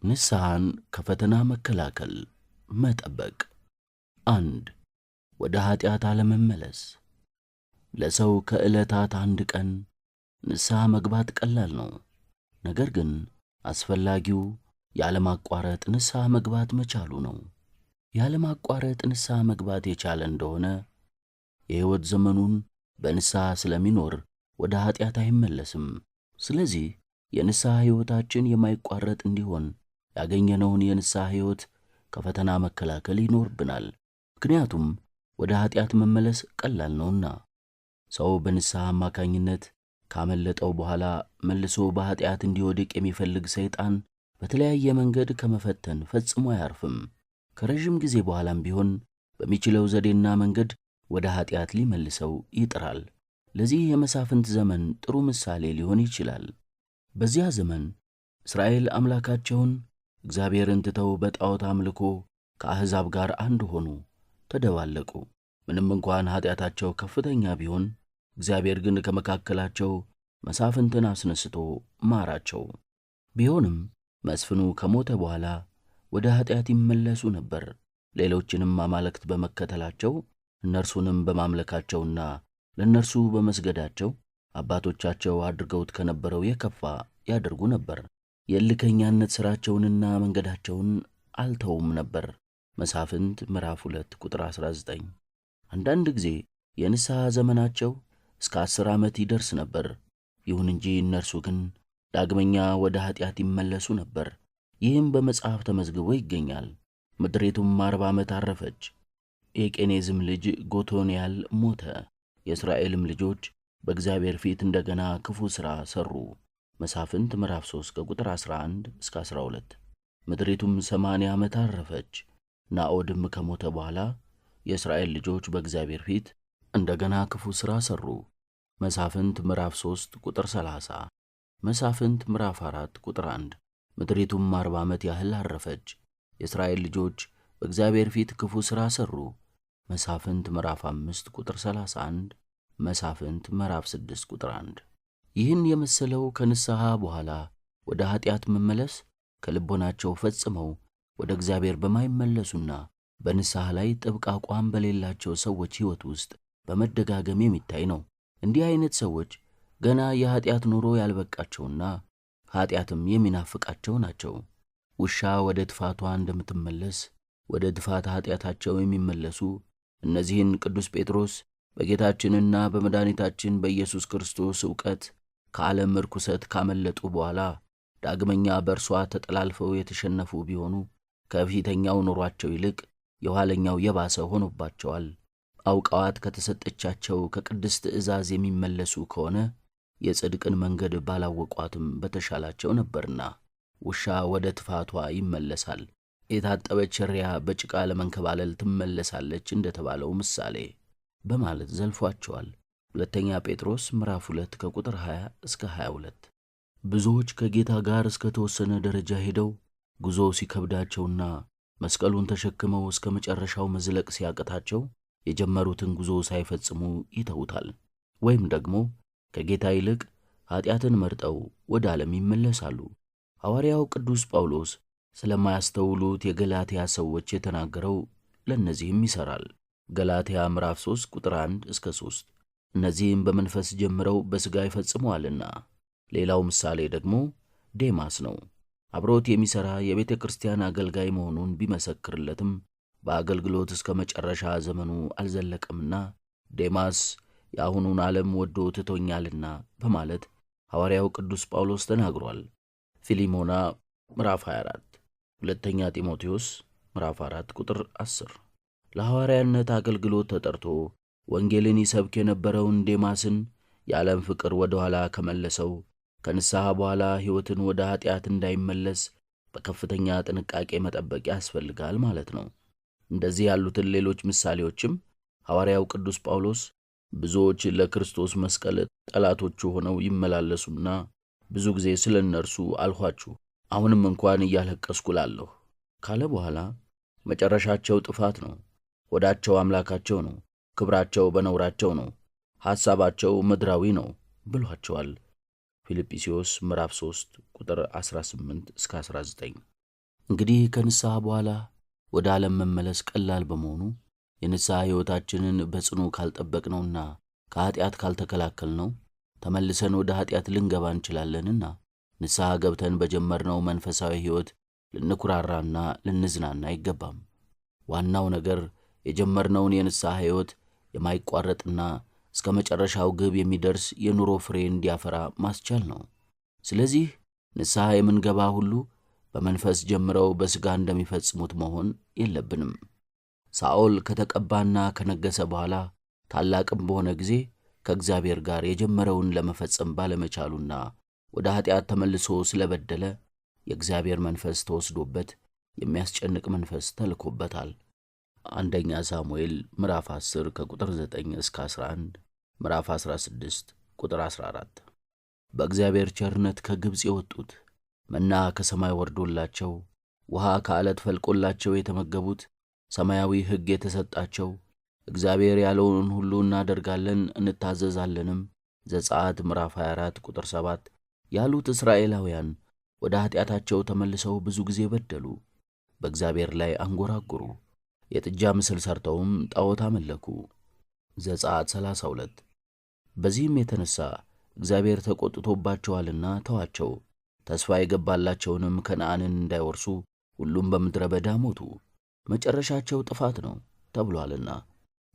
ንስሐን ከፈተና መከላከል መጠበቅ። 1. ወደ ኃጢአት አለመመለስ። ለሰው ከዕለታት አንድ ቀን ንስሐ መግባት ቀላል ነው። ነገር ግን አስፈላጊው ያለማቋረጥ ንስሐ መግባት መቻሉ ነው። ያለማቋረጥ ንስሐ መግባት የቻለ እንደሆነ የሕይወት ዘመኑን በንስሐ ስለሚኖር ወደ ኃጢአት አይመለስም። ስለዚህ የንስሐ ሕይወታችን የማይቋረጥ እንዲሆን ያገኘነውን የንስሐ ሕይወት ከፈተና መከላከል ይኖርብናል። ምክንያቱም ወደ ኃጢአት መመለስ ቀላል ነውና። ሰው በንስሐ አማካኝነት ካመለጠው በኋላ መልሶ በኃጢአት እንዲወድቅ የሚፈልግ ሰይጣን በተለያየ መንገድ ከመፈተን ፈጽሞ አያርፍም። ከረዥም ጊዜ በኋላም ቢሆን በሚችለው ዘዴና መንገድ ወደ ኃጢአት ሊመልሰው ይጥራል። ለዚህ የመሳፍንት ዘመን ጥሩ ምሳሌ ሊሆን ይችላል። በዚያ ዘመን እስራኤል አምላካቸውን እግዚአብሔርን ትተው በጣዖት አምልኮ ከአሕዛብ ጋር አንድ ሆኑ፣ ተደባለቁ። ምንም እንኳን ኃጢአታቸው ከፍተኛ ቢሆን እግዚአብሔር ግን ከመካከላቸው መሳፍንትን አስነስቶ ማራቸው። ቢሆንም መስፍኑ ከሞተ በኋላ ወደ ኃጢአት ይመለሱ ነበር። ሌሎችንም አማልክት በመከተላቸው እነርሱንም በማምለካቸውና ለእነርሱ በመስገዳቸው አባቶቻቸው አድርገውት ከነበረው የከፋ ያደርጉ ነበር። የእልከኛነት ሥራቸውንና መንገዳቸውን አልተውም ነበር። መሳፍንት ምዕራፍ 2 ቁጥር 19። አንዳንድ ጊዜ የንስሐ ዘመናቸው እስከ 10 ዓመት ይደርስ ነበር። ይሁን እንጂ እነርሱ ግን ዳግመኛ ወደ ኃጢአት ይመለሱ ነበር። ይህም በመጽሐፍ ተመዝግቦ ይገኛል። ምድሪቱም 40 ዓመት አረፈች። የቄኔዝም ልጅ ጎቶንያል ሞተ። የእስራኤልም ልጆች በእግዚአብሔር ፊት እንደገና ክፉ ሥራ ሠሩ። መሳፍንት ምዕራፍ 3 ከቁጥር 11 እስከ 12። ምድሪቱም 80 ዓመት አረፈች። ናዖድም ከሞተ በኋላ የእስራኤል ልጆች በእግዚአብሔር ፊት እንደገና ክፉ ሥራ ሠሩ። መሳፍንት ምዕራፍ 3 ቁጥር 30። መሳፍንት ምዕራፍ 4 ቁጥር 1። ምድሪቱም 40 ዓመት ያህል አረፈች። የእስራኤል ልጆች በእግዚአብሔር ፊት ክፉ ሥራ ሠሩ። መሳፍንት ምዕራፍ 5 ቁጥር 31። መሳፍንት ምዕራፍ 6 ቁጥር 1። ይህን የመሰለው ከንስሐ በኋላ ወደ ኃጢአት መመለስ ከልቦናቸው ፈጽመው ወደ እግዚአብሔር በማይመለሱና በንስሐ ላይ ጥብቅ አቋም በሌላቸው ሰዎች ሕይወት ውስጥ በመደጋገም የሚታይ ነው። እንዲህ አይነት ሰዎች ገና የኃጢአት ኑሮ ያልበቃቸውና ኃጢአትም የሚናፍቃቸው ናቸው። ውሻ ወደ ትፋቷ እንደምትመለስ ወደ ትፋት ኃጢአታቸው የሚመለሱ እነዚህን ቅዱስ ጴጥሮስ በጌታችንና በመድኃኒታችን በኢየሱስ ክርስቶስ ዕውቀት ከዓለም ርኩሰት ካመለጡ በኋላ ዳግመኛ በእርሷ ተጠላልፈው የተሸነፉ ቢሆኑ ከፊተኛው ኑሯቸው ይልቅ የኋለኛው የባሰ ሆኖባቸዋል። አውቀዋት ከተሰጠቻቸው ከቅድስት ትእዛዝ የሚመለሱ ከሆነ የጽድቅን መንገድ ባላወቋትም በተሻላቸው ነበርና። ውሻ ወደ ትፋቷ ይመለሳል፣ የታጠበች እሪያ በጭቃ ለመንከባለል ትመለሳለች እንደተባለው ምሳሌ በማለት ዘልፏቸዋል። ሁለተኛ ጴጥሮስ ምዕራፍ 2 ከቁጥር 20 እስከ 22። ብዙዎች ከጌታ ጋር እስከ ተወሰነ ደረጃ ሄደው ጉዞ ሲከብዳቸውና መስቀሉን ተሸክመው እስከ መጨረሻው መዝለቅ ሲያቅታቸው የጀመሩትን ጉዞ ሳይፈጽሙ ይተውታል። ወይም ደግሞ ከጌታ ይልቅ ኃጢአትን መርጠው ወደ ዓለም ይመለሳሉ። ሐዋርያው ቅዱስ ጳውሎስ ስለማያስተውሉት የገላትያ ሰዎች የተናገረው ለእነዚህም ይሠራል። ገላትያ ምዕራፍ 3 ቁጥር 1 እስከ 3። እነዚህም በመንፈስ ጀምረው በሥጋ ይፈጽመዋልና። ሌላው ምሳሌ ደግሞ ዴማስ ነው። አብሮት የሚሠራ የቤተ ክርስቲያን አገልጋይ መሆኑን ቢመሰክርለትም በአገልግሎት እስከ መጨረሻ ዘመኑ አልዘለቀምና ዴማስ የአሁኑን ዓለም ወዶ ትቶኛልና በማለት ሐዋርያው ቅዱስ ጳውሎስ ተናግሯል። ፊሊሞና ምዕራፍ 24፣ ሁለተኛ ጢሞቴዎስ ምዕራፍ 4 ቁጥር 10። ለሐዋርያነት አገልግሎት ተጠርቶ ወንጌልን ይሰብክ የነበረውን ዴማስን የዓለም ፍቅር ወደ ኋላ ከመለሰው ከንስሐ በኋላ ሕይወትን ወደ ኃጢአት እንዳይመለስ በከፍተኛ ጥንቃቄ መጠበቅ ያስፈልጋል ማለት ነው። እንደዚህ ያሉትን ሌሎች ምሳሌዎችም ሐዋርያው ቅዱስ ጳውሎስ ብዙዎች ለክርስቶስ መስቀል ጠላቶቹ ሆነው ይመላለሱና ብዙ ጊዜ ስለ እነርሱ አልኋችሁ፣ አሁንም እንኳን እያለቀስኩ እላለሁ ካለ በኋላ መጨረሻቸው ጥፋት ነው፣ ሆዳቸው አምላካቸው ነው፣ ክብራቸው በነውራቸው ነው፣ ሐሳባቸው ምድራዊ ነው ብሏቸዋል። ፊልጵስዩስ ምዕራፍ 3 ቁጥር 18 እስከ 19። እንግዲህ ከንስሐ በኋላ ወደ ዓለም መመለስ ቀላል በመሆኑ የንስሐ ሕይወታችንን በጽኑ ካልጠበቅነውና ከኀጢአት ካልተከላከልነው ተመልሰን ወደ ኀጢአት ልንገባ እንችላለንና ንስሐ ገብተን በጀመርነው መንፈሳዊ ሕይወት ልንኩራራና ልንዝናና አይገባም። ዋናው ነገር የጀመርነውን የንስሐ ሕይወት የማይቋረጥና እስከ መጨረሻው ግብ የሚደርስ የኑሮ ፍሬ እንዲያፈራ ማስቻል ነው። ስለዚህ ንስሐ የምንገባ ሁሉ በመንፈስ ጀምረው በሥጋ እንደሚፈጽሙት መሆን የለብንም። ሳኦል ከተቀባና ከነገሰ በኋላ ታላቅም በሆነ ጊዜ ከእግዚአብሔር ጋር የጀመረውን ለመፈጸም ባለመቻሉና ወደ ኀጢአት ተመልሶ ስለበደለ የእግዚአብሔር መንፈስ ተወስዶበት የሚያስጨንቅ መንፈስ ተልኮበታል። አንደኛ ሳሙኤል ምዕራፍ 10 ከቁጥር 9 እስከ 11፣ ምዕራፍ 16 ቁጥር 14። በእግዚአብሔር ቸርነት ከግብፅ የወጡት መና ከሰማይ ወርዶላቸው ውሃ ከዓለት ፈልቆላቸው የተመገቡት ሰማያዊ ሕግ የተሰጣቸው እግዚአብሔር ያለውን ሁሉ እናደርጋለን እንታዘዛለንም ዘጸአት ምዕራፍ 24 ቁጥር 7 ያሉት እስራኤላውያን ወደ ኀጢአታቸው ተመልሰው ብዙ ጊዜ በደሉ፣ በእግዚአብሔር ላይ አንጎራጉሩ፣ የጥጃ ምስል ሰርተውም ጣዖት አመለኩ። ዘጸአት 32። በዚህም የተነሣ እግዚአብሔር ተቈጥቶባቸዋልና ተዋቸው፣ ተስፋ የገባላቸውንም ከነዓንን እንዳይወርሱ ሁሉም በምድረ በዳ ሞቱ፣ መጨረሻቸው ጥፋት ነው ተብሏልና።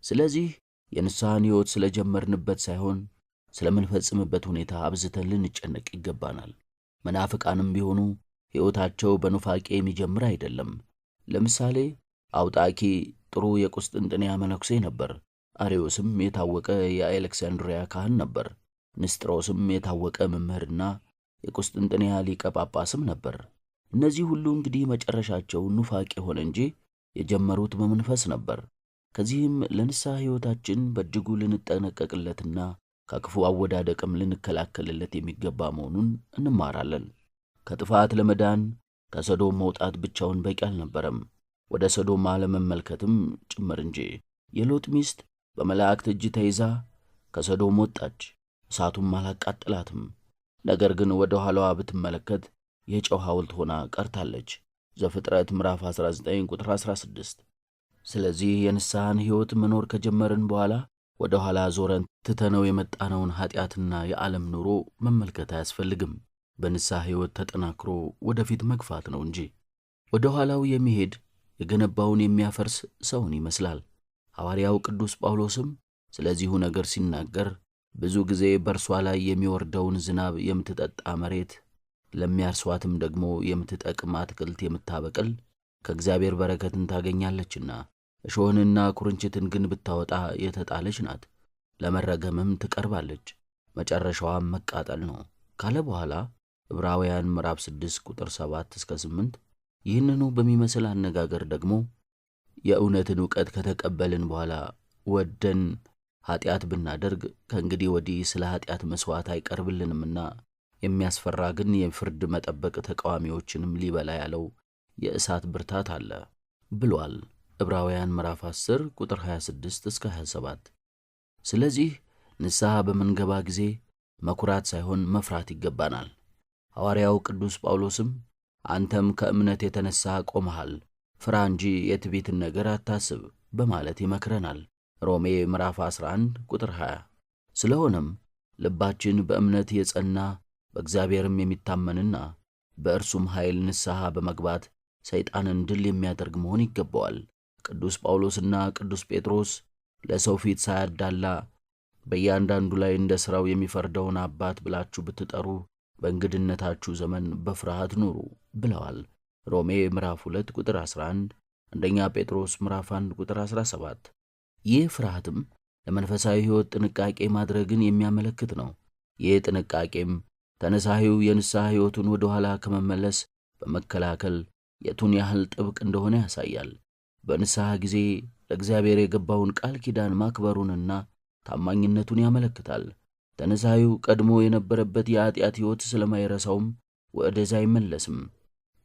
ስለዚህ የንስሐን ሕይወት ስለ ጀመርንበት ሳይሆን ስለምንፈጽምበት ሁኔታ አብዝተን ልንጨነቅ ይገባናል። መናፍቃንም ቢሆኑ ሕይወታቸው በኑፋቄ የሚጀምር አይደለም። ለምሳሌ አውጣኪ ጥሩ የቁስጥንጥንያ መነኩሴ ነበር። አርዮስም የታወቀ የአሌክሳንድሪያ ካህን ነበር። ንስጥሮስም የታወቀ መምህርና የቁስጥንጥንያ ሊቀ ጳጳስም ነበር። እነዚህ ሁሉ እንግዲህ መጨረሻቸው ኑፋቄ ሆነ እንጂ የጀመሩት በመንፈስ ነበር። ከዚህም ለንስሐ ሕይወታችን በእጅጉ ልንጠነቀቅለትና ከክፉ አወዳደቅም ልንከላከልለት የሚገባ መሆኑን እንማራለን። ከጥፋት ለመዳን ከሰዶም መውጣት ብቻውን በቂ አልነበረም፣ ወደ ሰዶም አለመመልከትም ጭምር እንጂ። የሎጥ ሚስት በመላእክት እጅ ተይዛ ከሰዶም ወጣች፣ እሳቱም አላቃጠላትም። ነገር ግን ወደ ኋላዋ ብትመለከት የጨው ሐውልት ሆና ቀርታለች። ዘፍጥረት ምዕራፍ 19 ቁጥር 16። ስለዚህ የንስሐን ሕይወት መኖር ከጀመርን በኋላ ወደ ኋላ ዞረን ትተነው የመጣነውን ኀጢአትና የዓለም ኑሮ መመልከት አያስፈልግም። በንስሐ ሕይወት ተጠናክሮ ወደፊት መግፋት ነው እንጂ። ወደ ኋላው የሚሄድ የገነባውን የሚያፈርስ ሰውን ይመስላል። ሐዋርያው ቅዱስ ጳውሎስም ስለዚሁ ነገር ሲናገር ብዙ ጊዜ በእርሷ ላይ የሚወርደውን ዝናብ የምትጠጣ መሬት፣ ለሚያርሷትም ደግሞ የምትጠቅም አትክልት የምታበቅል ከእግዚአብሔር በረከትን ታገኛለችና እሾህንና ኩርንችትን ግን ብታወጣ የተጣለች ናት፣ ለመረገምም ትቀርባለች፣ መጨረሻዋም መቃጠል ነው ካለ በኋላ ዕብራውያን ምዕራፍ 6 ቁጥር 7 እስከ 8 ይህንኑ በሚመስል አነጋገር ደግሞ የእውነትን ዕውቀት ከተቀበልን በኋላ ወደን ኀጢአት ብናደርግ ከእንግዲህ ወዲህ ስለ ኀጢአት መሥዋዕት አይቀርብልንምና የሚያስፈራ ግን የፍርድ መጠበቅ ተቃዋሚዎችንም ሊበላ ያለው የእሳት ብርታት አለ ብሏል። ዕብራውያን ምዕራፍ 10 ቁጥር 26 እስከ 27። ስለዚህ ንስሐ በምንገባ ጊዜ መኩራት ሳይሆን መፍራት ይገባናል። ሐዋርያው ቅዱስ ጳውሎስም አንተም ከእምነት የተነሣ ቆመሃል፣ ፍራ እንጂ የትዕቢትን ነገር አታስብ በማለት ይመክረናል። ሮሜ ምዕራፍ 11 ቁጥር 20። ስለሆነም ልባችን በእምነት የጸና በእግዚአብሔርም የሚታመንና በእርሱም ኃይል ንስሐ በመግባት ሰይጣንን ድል የሚያደርግ መሆን ይገባዋል። ቅዱስ ጳውሎስና ቅዱስ ጴጥሮስ ለሰው ፊት ሳያዳላ በእያንዳንዱ ላይ እንደ ሥራው የሚፈርደውን አባት ብላችሁ ብትጠሩ በእንግድነታችሁ ዘመን በፍርሃት ኑሩ ብለዋል። ሮሜ ምዕራፍ 2 ቁጥር 11፣ አንደኛ ጴጥሮስ ምዕራፍ 1 ቁጥር 17። ይህ ፍርሃትም ለመንፈሳዊ ሕይወት ጥንቃቄ ማድረግን የሚያመለክት ነው። ይህ ጥንቃቄም ተነሳሂው የንስሐ ሕይወቱን ወደ ኋላ ከመመለስ በመከላከል የቱን ያህል ጥብቅ እንደሆነ ያሳያል። በንስሐ ጊዜ ለእግዚአብሔር የገባውን ቃል ኪዳን ማክበሩንና ታማኝነቱን ያመለክታል። ተነሳሂው ቀድሞ የነበረበት የኀጢአት ሕይወት ስለማይረሳውም ወደዛ አይመለስም።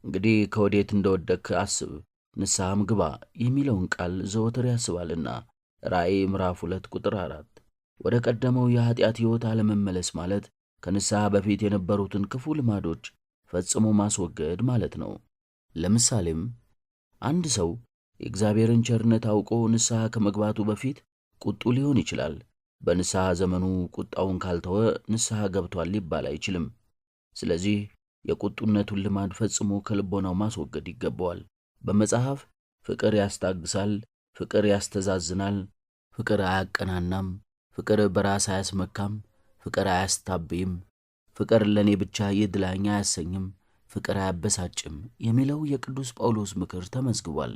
እንግዲህ ከወዴት እንደወደቅህ አስብ፣ ንስሐም ግባ የሚለውን ቃል ዘወትር ያስባልና ራእይ ምዕራፍ 2 ቁጥር 4። ወደ ቀደመው የኀጢአት ሕይወት አለመመለስ ማለት ከንስሐ በፊት የነበሩትን ክፉ ልማዶች ፈጽሞ ማስወገድ ማለት ነው። ለምሳሌም አንድ ሰው የእግዚአብሔርን ቸርነት አውቆ ንስሐ ከመግባቱ በፊት ቁጡ ሊሆን ይችላል። በንስሐ ዘመኑ ቁጣውን ካልተወ ንስሐ ገብቷል ሊባል አይችልም። ስለዚህ የቁጡነቱን ልማድ ፈጽሞ ከልቦናው ማስወገድ ይገባዋል። በመጽሐፍ ፍቅር ያስታግሳል፣ ፍቅር ያስተዛዝናል፣ ፍቅር አያቀናናም፣ ፍቅር በራስ አያስመካም፣ ፍቅር አያስታብይም፣ ፍቅር ለእኔ ብቻ ይድላኝ አያሰኝም፣ ፍቅር አያበሳጭም የሚለው የቅዱስ ጳውሎስ ምክር ተመዝግቧል።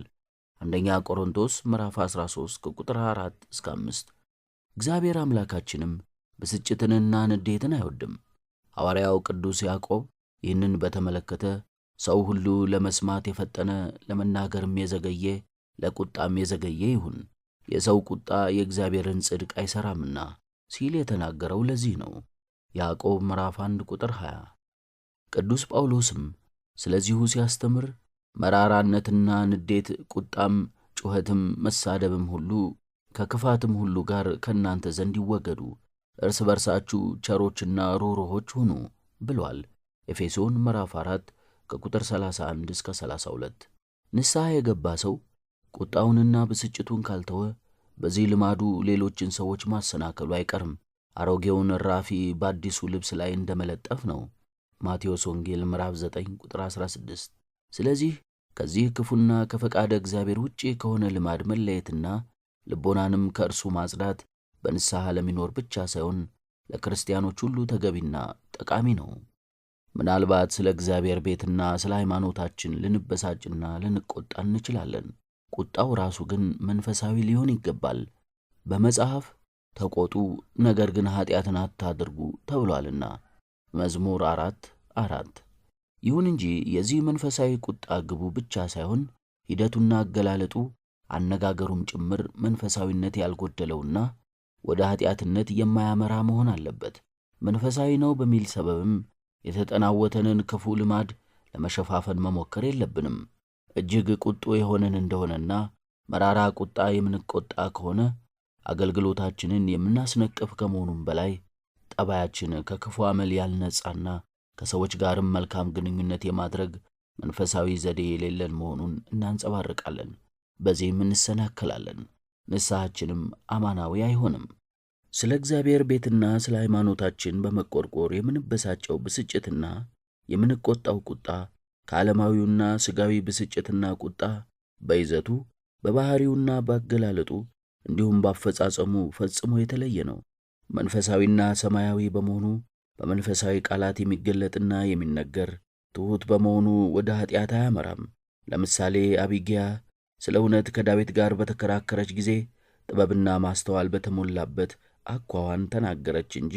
አንደኛ ቆሮንቶስ ምዕራፍ 13 ከቁጥር 4 እስከ 5። እግዚአብሔር አምላካችንም ብስጭትንና ንዴትን አይወድም። ሐዋርያው ቅዱስ ያዕቆብ ይህንን በተመለከተ ሰው ሁሉ ለመስማት የፈጠነ ለመናገርም የዘገየ ለቁጣም የዘገየ ይሁን፣ የሰው ቁጣ የእግዚአብሔርን ጽድቅ አይሠራምና ሲል የተናገረው ለዚህ ነው። ያዕቆብ ምዕራፍ 1 ቁጥር 20። ቅዱስ ጳውሎስም ስለዚሁ ሲያስተምር መራራነትና ንዴት፣ ቁጣም፣ ጩኸትም፣ መሳደብም ሁሉ ከክፋትም ሁሉ ጋር ከእናንተ ዘንድ ይወገዱ፣ እርስ በርሳችሁ ቸሮችና ሩህሩሆች ሁኑ ብሏል። ኤፌሶን ምዕራፍ 4 ከቁጥር 31 እስከ 32። ንስሐ የገባ ሰው ቁጣውንና ብስጭቱን ካልተወ በዚህ ልማዱ ሌሎችን ሰዎች ማሰናከሉ አይቀርም። አሮጌውን እራፊ በአዲሱ ልብስ ላይ እንደመለጠፍ ነው። ማቴዎስ ወንጌል ምዕራፍ 9 ቁጥር 16። ስለዚህ ከዚህ ክፉና ከፈቃደ እግዚአብሔር ውጪ ከሆነ ልማድ መለየትና ልቦናንም ከእርሱ ማጽዳት በንስሐ ለሚኖር ብቻ ሳይሆን ለክርስቲያኖች ሁሉ ተገቢና ጠቃሚ ነው። ምናልባት ስለ እግዚአብሔር ቤትና ስለ ሃይማኖታችን ልንበሳጭና ልንቆጣ እንችላለን። ቁጣው ራሱ ግን መንፈሳዊ ሊሆን ይገባል። በመጽሐፍ ተቆጡ፣ ነገር ግን ኃጢአትን አታድርጉ ተብሏልና መዝሙር 4:4። ይሁን እንጂ የዚህ መንፈሳዊ ቁጣ ግቡ ብቻ ሳይሆን ሂደቱና አገላለጡ አነጋገሩም ጭምር መንፈሳዊነት ያልጎደለውና ወደ ኃጢአትነት የማያመራ መሆን አለበት። መንፈሳዊ ነው በሚል ሰበብም የተጠናወተንን ክፉ ልማድ ለመሸፋፈን መሞከር የለብንም። እጅግ ቁጡ የሆነን እንደሆነና መራራ ቁጣ የምንቆጣ ከሆነ አገልግሎታችንን የምናስነቅፍ ከመሆኑም በላይ ጠባያችን ከክፉ አመል ያልነጻና ከሰዎች ጋርም መልካም ግንኙነት የማድረግ መንፈሳዊ ዘዴ የሌለን መሆኑን እናንጸባርቃለን። በዚህም እንሰናከላለን። ንስሐችንም አማናዊ አይሆንም። ስለ እግዚአብሔር ቤትና ስለ ሃይማኖታችን በመቆርቆር የምንበሳጨው ብስጭትና የምንቆጣው ቁጣ ከዓለማዊውና ሥጋዊ ብስጭትና ቁጣ በይዘቱ በባሕሪውና ባገላለጡ እንዲሁም ባፈጻጸሙ ፈጽሞ የተለየ ነው። መንፈሳዊና ሰማያዊ በመሆኑ በመንፈሳዊ ቃላት የሚገለጥና የሚነገር፣ ትሑት በመሆኑ ወደ ኃጢአት አያመራም። ለምሳሌ አቢግያ ስለ እውነት ከዳዊት ጋር በተከራከረች ጊዜ ጥበብና ማስተዋል በተሞላበት አኳኋን ተናገረች እንጂ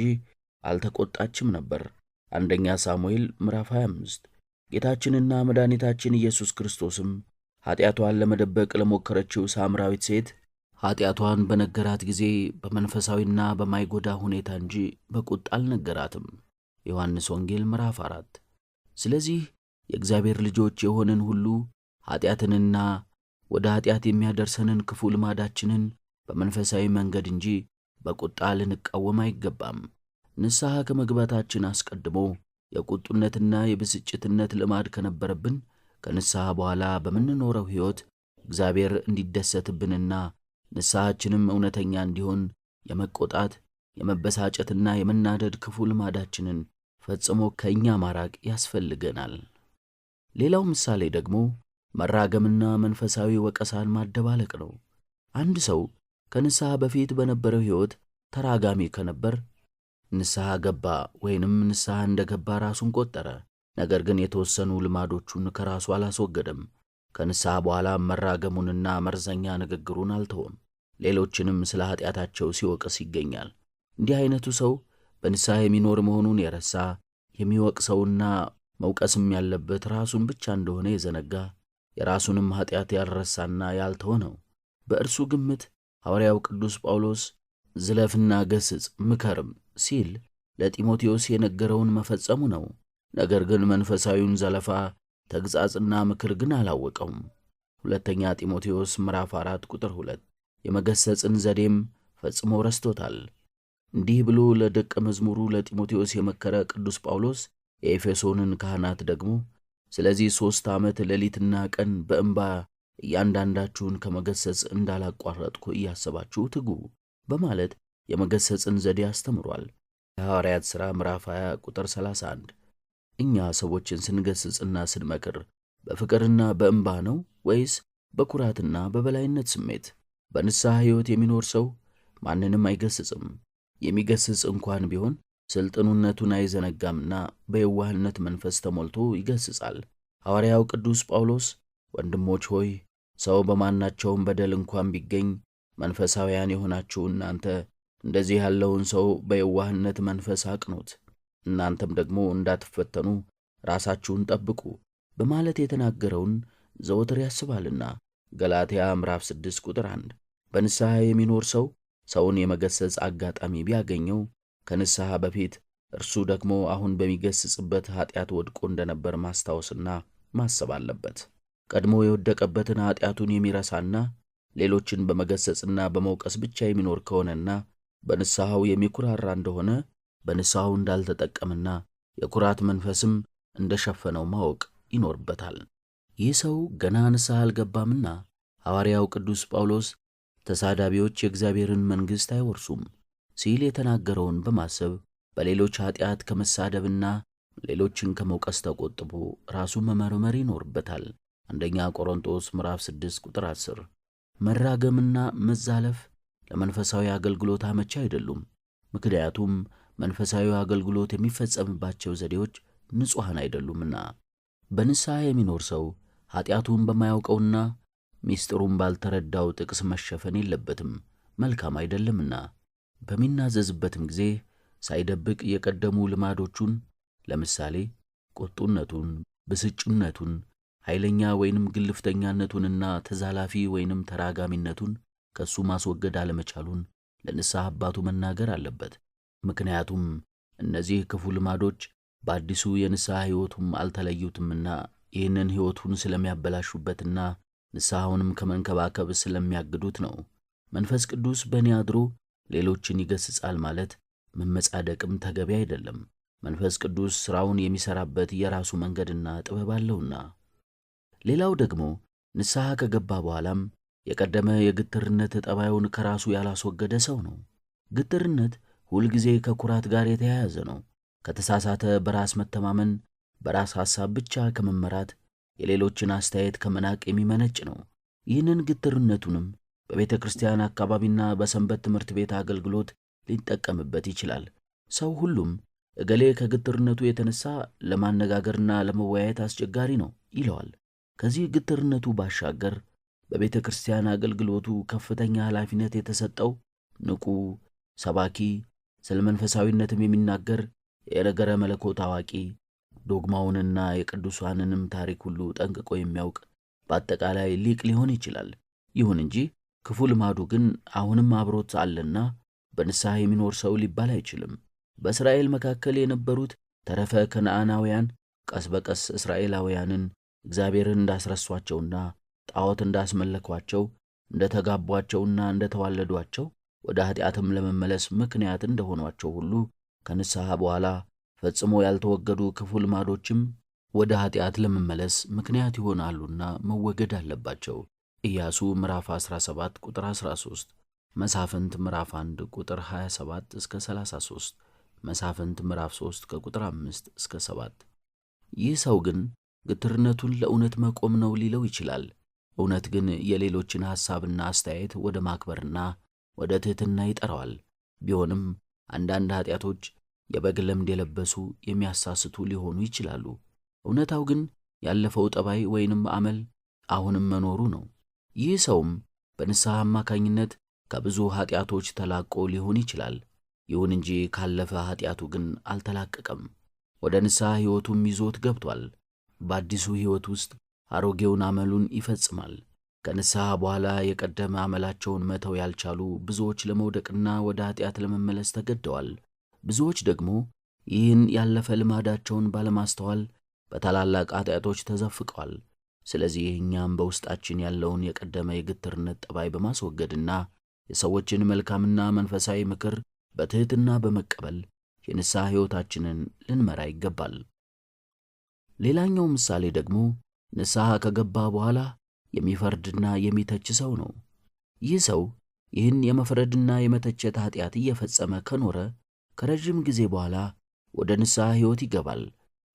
አልተቆጣችም ነበር። አንደኛ ሳሙኤል ምዕራፍ 25። ጌታችንና መድኃኒታችን ኢየሱስ ክርስቶስም ኃጢአቷን ለመደበቅ ለሞከረችው ሳምራዊት ሴት ኃጢአቷን በነገራት ጊዜ በመንፈሳዊና በማይጎዳ ሁኔታ እንጂ በቁጣ አልነገራትም። ዮሐንስ ወንጌል ምዕራፍ 4። ስለዚህ የእግዚአብሔር ልጆች የሆንን ሁሉ ኃጢአትንና ወደ ኃጢአት የሚያደርሰንን ክፉ ልማዳችንን በመንፈሳዊ መንገድ እንጂ በቁጣ ልንቃወም አይገባም። ንስሐ ከመግባታችን አስቀድሞ የቁጡነትና የብስጭትነት ልማድ ከነበረብን ከንስሐ በኋላ በምንኖረው ሕይወት እግዚአብሔር እንዲደሰትብንና ንስሐችንም እውነተኛ እንዲሆን የመቆጣት የመበሳጨትና የመናደድ ክፉ ልማዳችንን ፈጽሞ ከእኛ ማራቅ ያስፈልገናል። ሌላው ምሳሌ ደግሞ መራገምና መንፈሳዊ ወቀሳን ማደባለቅ ነው። አንድ ሰው ከንስሐ በፊት በነበረው ሕይወት ተራጋሚ ከነበር ንስሐ ገባ ወይንም ንስሐ እንደገባ ራሱን ቆጠረ። ነገር ግን የተወሰኑ ልማዶቹን ከራሱ አላስወገደም። ከንስሐ በኋላ መራገሙንና መርዘኛ ንግግሩን አልተወም። ሌሎችንም ስለ ኃጢአታቸው ሲወቅስ ይገኛል። እንዲህ አይነቱ ሰው በንስሐ የሚኖር መሆኑን የረሳ፣ የሚወቅሰውና መውቀስም ያለበት ራሱን ብቻ እንደሆነ የዘነጋ፣ የራሱንም ኃጢአት ያልረሳና ያልተወ ነው። በእርሱ ግምት ሐዋርያው ቅዱስ ጳውሎስ ዝለፍና ገስጽ ምከርም ሲል ለጢሞቴዎስ የነገረውን መፈጸሙ ነው። ነገር ግን መንፈሳዊውን ዘለፋ፣ ተግሣጽና ምክር ግን አላወቀውም። ሁለተኛ ጢሞቴዎስ ምዕራፍ 4 ቁጥር 2። የመገሰጽን ዘዴም ፈጽሞ ረስቶታል። እንዲህ ብሎ ለደቀ መዝሙሩ ለጢሞቴዎስ የመከረ ቅዱስ ጳውሎስ የኤፌሶንን ካህናት ደግሞ ስለዚህ 3 ዓመት ሌሊትና ቀን በእንባ እያንዳንዳችሁን ከመገሰጽ እንዳላቋረጥኩ እያሰባችሁ ትጉ በማለት የመገሰጽን ዘዴ አስተምሯል። የሐዋርያት ሥራ ምዕራፍ 20 ቁጥር 31። እኛ ሰዎችን ስንገስጽና ስንመክር በፍቅርና በእንባ ነው ወይስ በኩራትና በበላይነት ስሜት? በንስሐ ሕይወት የሚኖር ሰው ማንንም አይገስጽም። የሚገስጽ እንኳን ቢሆን ስልጥኑነቱን አይዘነጋምና በየዋህነት መንፈስ ተሞልቶ ይገስጻል። ሐዋርያው ቅዱስ ጳውሎስ ወንድሞች ሆይ ሰው በማናቸውም በደል እንኳን ቢገኝ መንፈሳውያን የሆናችሁ እናንተ እንደዚህ ያለውን ሰው በየዋህነት መንፈስ አቅኑት፣ እናንተም ደግሞ እንዳትፈተኑ ራሳችሁን ጠብቁ በማለት የተናገረውን ዘወትር ያስባልና። ገላትያ ምዕራፍ 6 ቁጥር 1። በንስሐ የሚኖር ሰው ሰውን የመገሰጽ አጋጣሚ ቢያገኘው ከንስሐ በፊት እርሱ ደግሞ አሁን በሚገስጽበት ኃጢአት ወድቆ እንደነበር ማስታወስና ማሰብ አለበት። ቀድሞ የወደቀበትን ኃጢአቱን የሚረሳና ሌሎችን በመገሰጽና በመውቀስ ብቻ የሚኖር ከሆነና በንስሐው የሚኩራራ እንደሆነ በንስሐው እንዳልተጠቀምና የኩራት መንፈስም እንደሸፈነው ማወቅ ይኖርበታል። ይህ ሰው ገና ንስሐ አልገባምና ሐዋርያው ቅዱስ ጳውሎስ ተሳዳቢዎች የእግዚአብሔርን መንግሥት አይወርሱም ሲል የተናገረውን በማሰብ በሌሎች ኃጢአት ከመሳደብና ሌሎችን ከመውቀስ ተቆጥቦ ራሱ መመርመር ይኖርበታል። አንደኛ ቆሮንቶስ ምዕራፍ 6 ቁጥር 10። መራገምና መዛለፍ ለመንፈሳዊ አገልግሎት አመቺ አይደሉም። ምክንያቱም መንፈሳዊ አገልግሎት የሚፈጸምባቸው ዘዴዎች ንጹሐን አይደሉምና። በንስሐ የሚኖር ሰው ኃጢአቱን በማያውቀውና ሚስጥሩን ባልተረዳው ጥቅስ መሸፈን የለበትም፣ መልካም አይደለምና። በሚናዘዝበትም ጊዜ ሳይደብቅ የቀደሙ ልማዶቹን ለምሳሌ ቁጡነቱን፣ ብስጭነቱን፣ ኃይለኛ ወይንም ግልፍተኛነቱንና ተዛላፊ ወይንም ተራጋሚነቱን ከሱ ማስወገድ አለመቻሉን ለንስሐ አባቱ መናገር አለበት። ምክንያቱም እነዚህ ክፉ ልማዶች በአዲሱ የንስሐ ሕይወቱም አልተለዩትምና ይህንን ሕይወቱን ስለሚያበላሹበትና ንስሐውንም ከመንከባከብ ስለሚያግዱት ነው። መንፈስ ቅዱስ በእኔ አድሮ ሌሎችን ይገስጻል ማለት መመጻደቅም ተገቢ አይደለም። መንፈስ ቅዱስ ሥራውን የሚሠራበት የራሱ መንገድና ጥበብ አለውና። ሌላው ደግሞ ንስሐ ከገባ በኋላም የቀደመ የግትርነት ጠባዩን ከራሱ ያላስወገደ ሰው ነው። ግትርነት ሁልጊዜ ከኩራት ጋር የተያያዘ ነው። ከተሳሳተ በራስ መተማመን፣ በራስ ሐሳብ ብቻ ከመመራት፣ የሌሎችን አስተያየት ከመናቅ የሚመነጭ ነው። ይህንን ግትርነቱንም በቤተ ክርስቲያን አካባቢና በሰንበት ትምህርት ቤት አገልግሎት ሊጠቀምበት ይችላል። ሰው ሁሉም እገሌ ከግትርነቱ የተነሳ ለማነጋገርና ለመወያየት አስቸጋሪ ነው ይለዋል። ከዚህ ግትርነቱ ባሻገር በቤተ ክርስቲያን አገልግሎቱ ከፍተኛ ኃላፊነት የተሰጠው ንቁ፣ ሰባኪ፣ ስለ መንፈሳዊነትም የሚናገር የነገረ መለኮት አዋቂ፣ ዶግማውንና የቅዱሳንንም ታሪክ ሁሉ ጠንቅቆ የሚያውቅ በአጠቃላይ ሊቅ ሊሆን ይችላል። ይሁን እንጂ ክፉ ልማዱ ግን አሁንም አብሮት አለና በንስሐ የሚኖር ሰው ሊባል አይችልም። በእስራኤል መካከል የነበሩት ተረፈ ከነዓናውያን ቀስ በቀስ እስራኤላውያንን እግዚአብሔርን እንዳስረሷቸውና ጣዖት እንዳስመለኳቸው እንደተጋቧቸውና እንደተዋለዷቸው ወደ ኃጢአትም ለመመለስ ምክንያት እንደሆኗቸው ሁሉ ከንስሐ በኋላ ፈጽሞ ያልተወገዱ ክፉ ልማዶችም ወደ ኃጢአት ለመመለስ ምክንያት ይሆናሉና መወገድ አለባቸው። ኢያሱ ምዕራፍ 17 ቁጥር 13፣ መሳፍንት ምዕራፍ 1 ቁጥር 27 እስከ 33፣ መሳፍንት ምዕራፍ 3 ከቁጥር 5 እስከ 7። ይህ ሰው ግን ግትርነቱን ለእውነት መቆም ነው ሊለው ይችላል። እውነት ግን የሌሎችን ሐሳብና አስተያየት ወደ ማክበርና ወደ ትሕትና ይጠራዋል። ቢሆንም አንዳንድ ኃጢአቶች የበግ ለምድ የለበሱ የሚያሳስቱ ሊሆኑ ይችላሉ። እውነታው ግን ያለፈው ጠባይ ወይንም አመል አሁንም መኖሩ ነው። ይህ ሰውም በንስሐ አማካኝነት ከብዙ ኃጢአቶች ተላቆ ሊሆን ይችላል። ይሁን እንጂ ካለፈ ኃጢአቱ ግን አልተላቀቀም። ወደ ንስሐ ሕይወቱም ይዞት ገብቷል። በአዲሱ ሕይወት ውስጥ አሮጌውን አመሉን ይፈጽማል። ከንስሐ በኋላ የቀደመ አመላቸውን መተው ያልቻሉ ብዙዎች ለመውደቅና ወደ ኃጢአት ለመመለስ ተገደዋል። ብዙዎች ደግሞ ይህን ያለፈ ልማዳቸውን ባለማስተዋል በታላላቅ ኃጢአቶች ተዘፍቀዋል። ስለዚህ እኛም በውስጣችን ያለውን የቀደመ የግትርነት ጠባይ በማስወገድና የሰዎችን መልካምና መንፈሳዊ ምክር በትሕትና በመቀበል የንስሐ ሕይወታችንን ልንመራ ይገባል። ሌላኛው ምሳሌ ደግሞ ንስሐ ከገባ በኋላ የሚፈርድና የሚተች ሰው ነው። ይህ ሰው ይህን የመፍረድና የመተቸት ኃጢአት እየፈጸመ ከኖረ ከረጅም ጊዜ በኋላ ወደ ንስሐ ሕይወት ይገባል።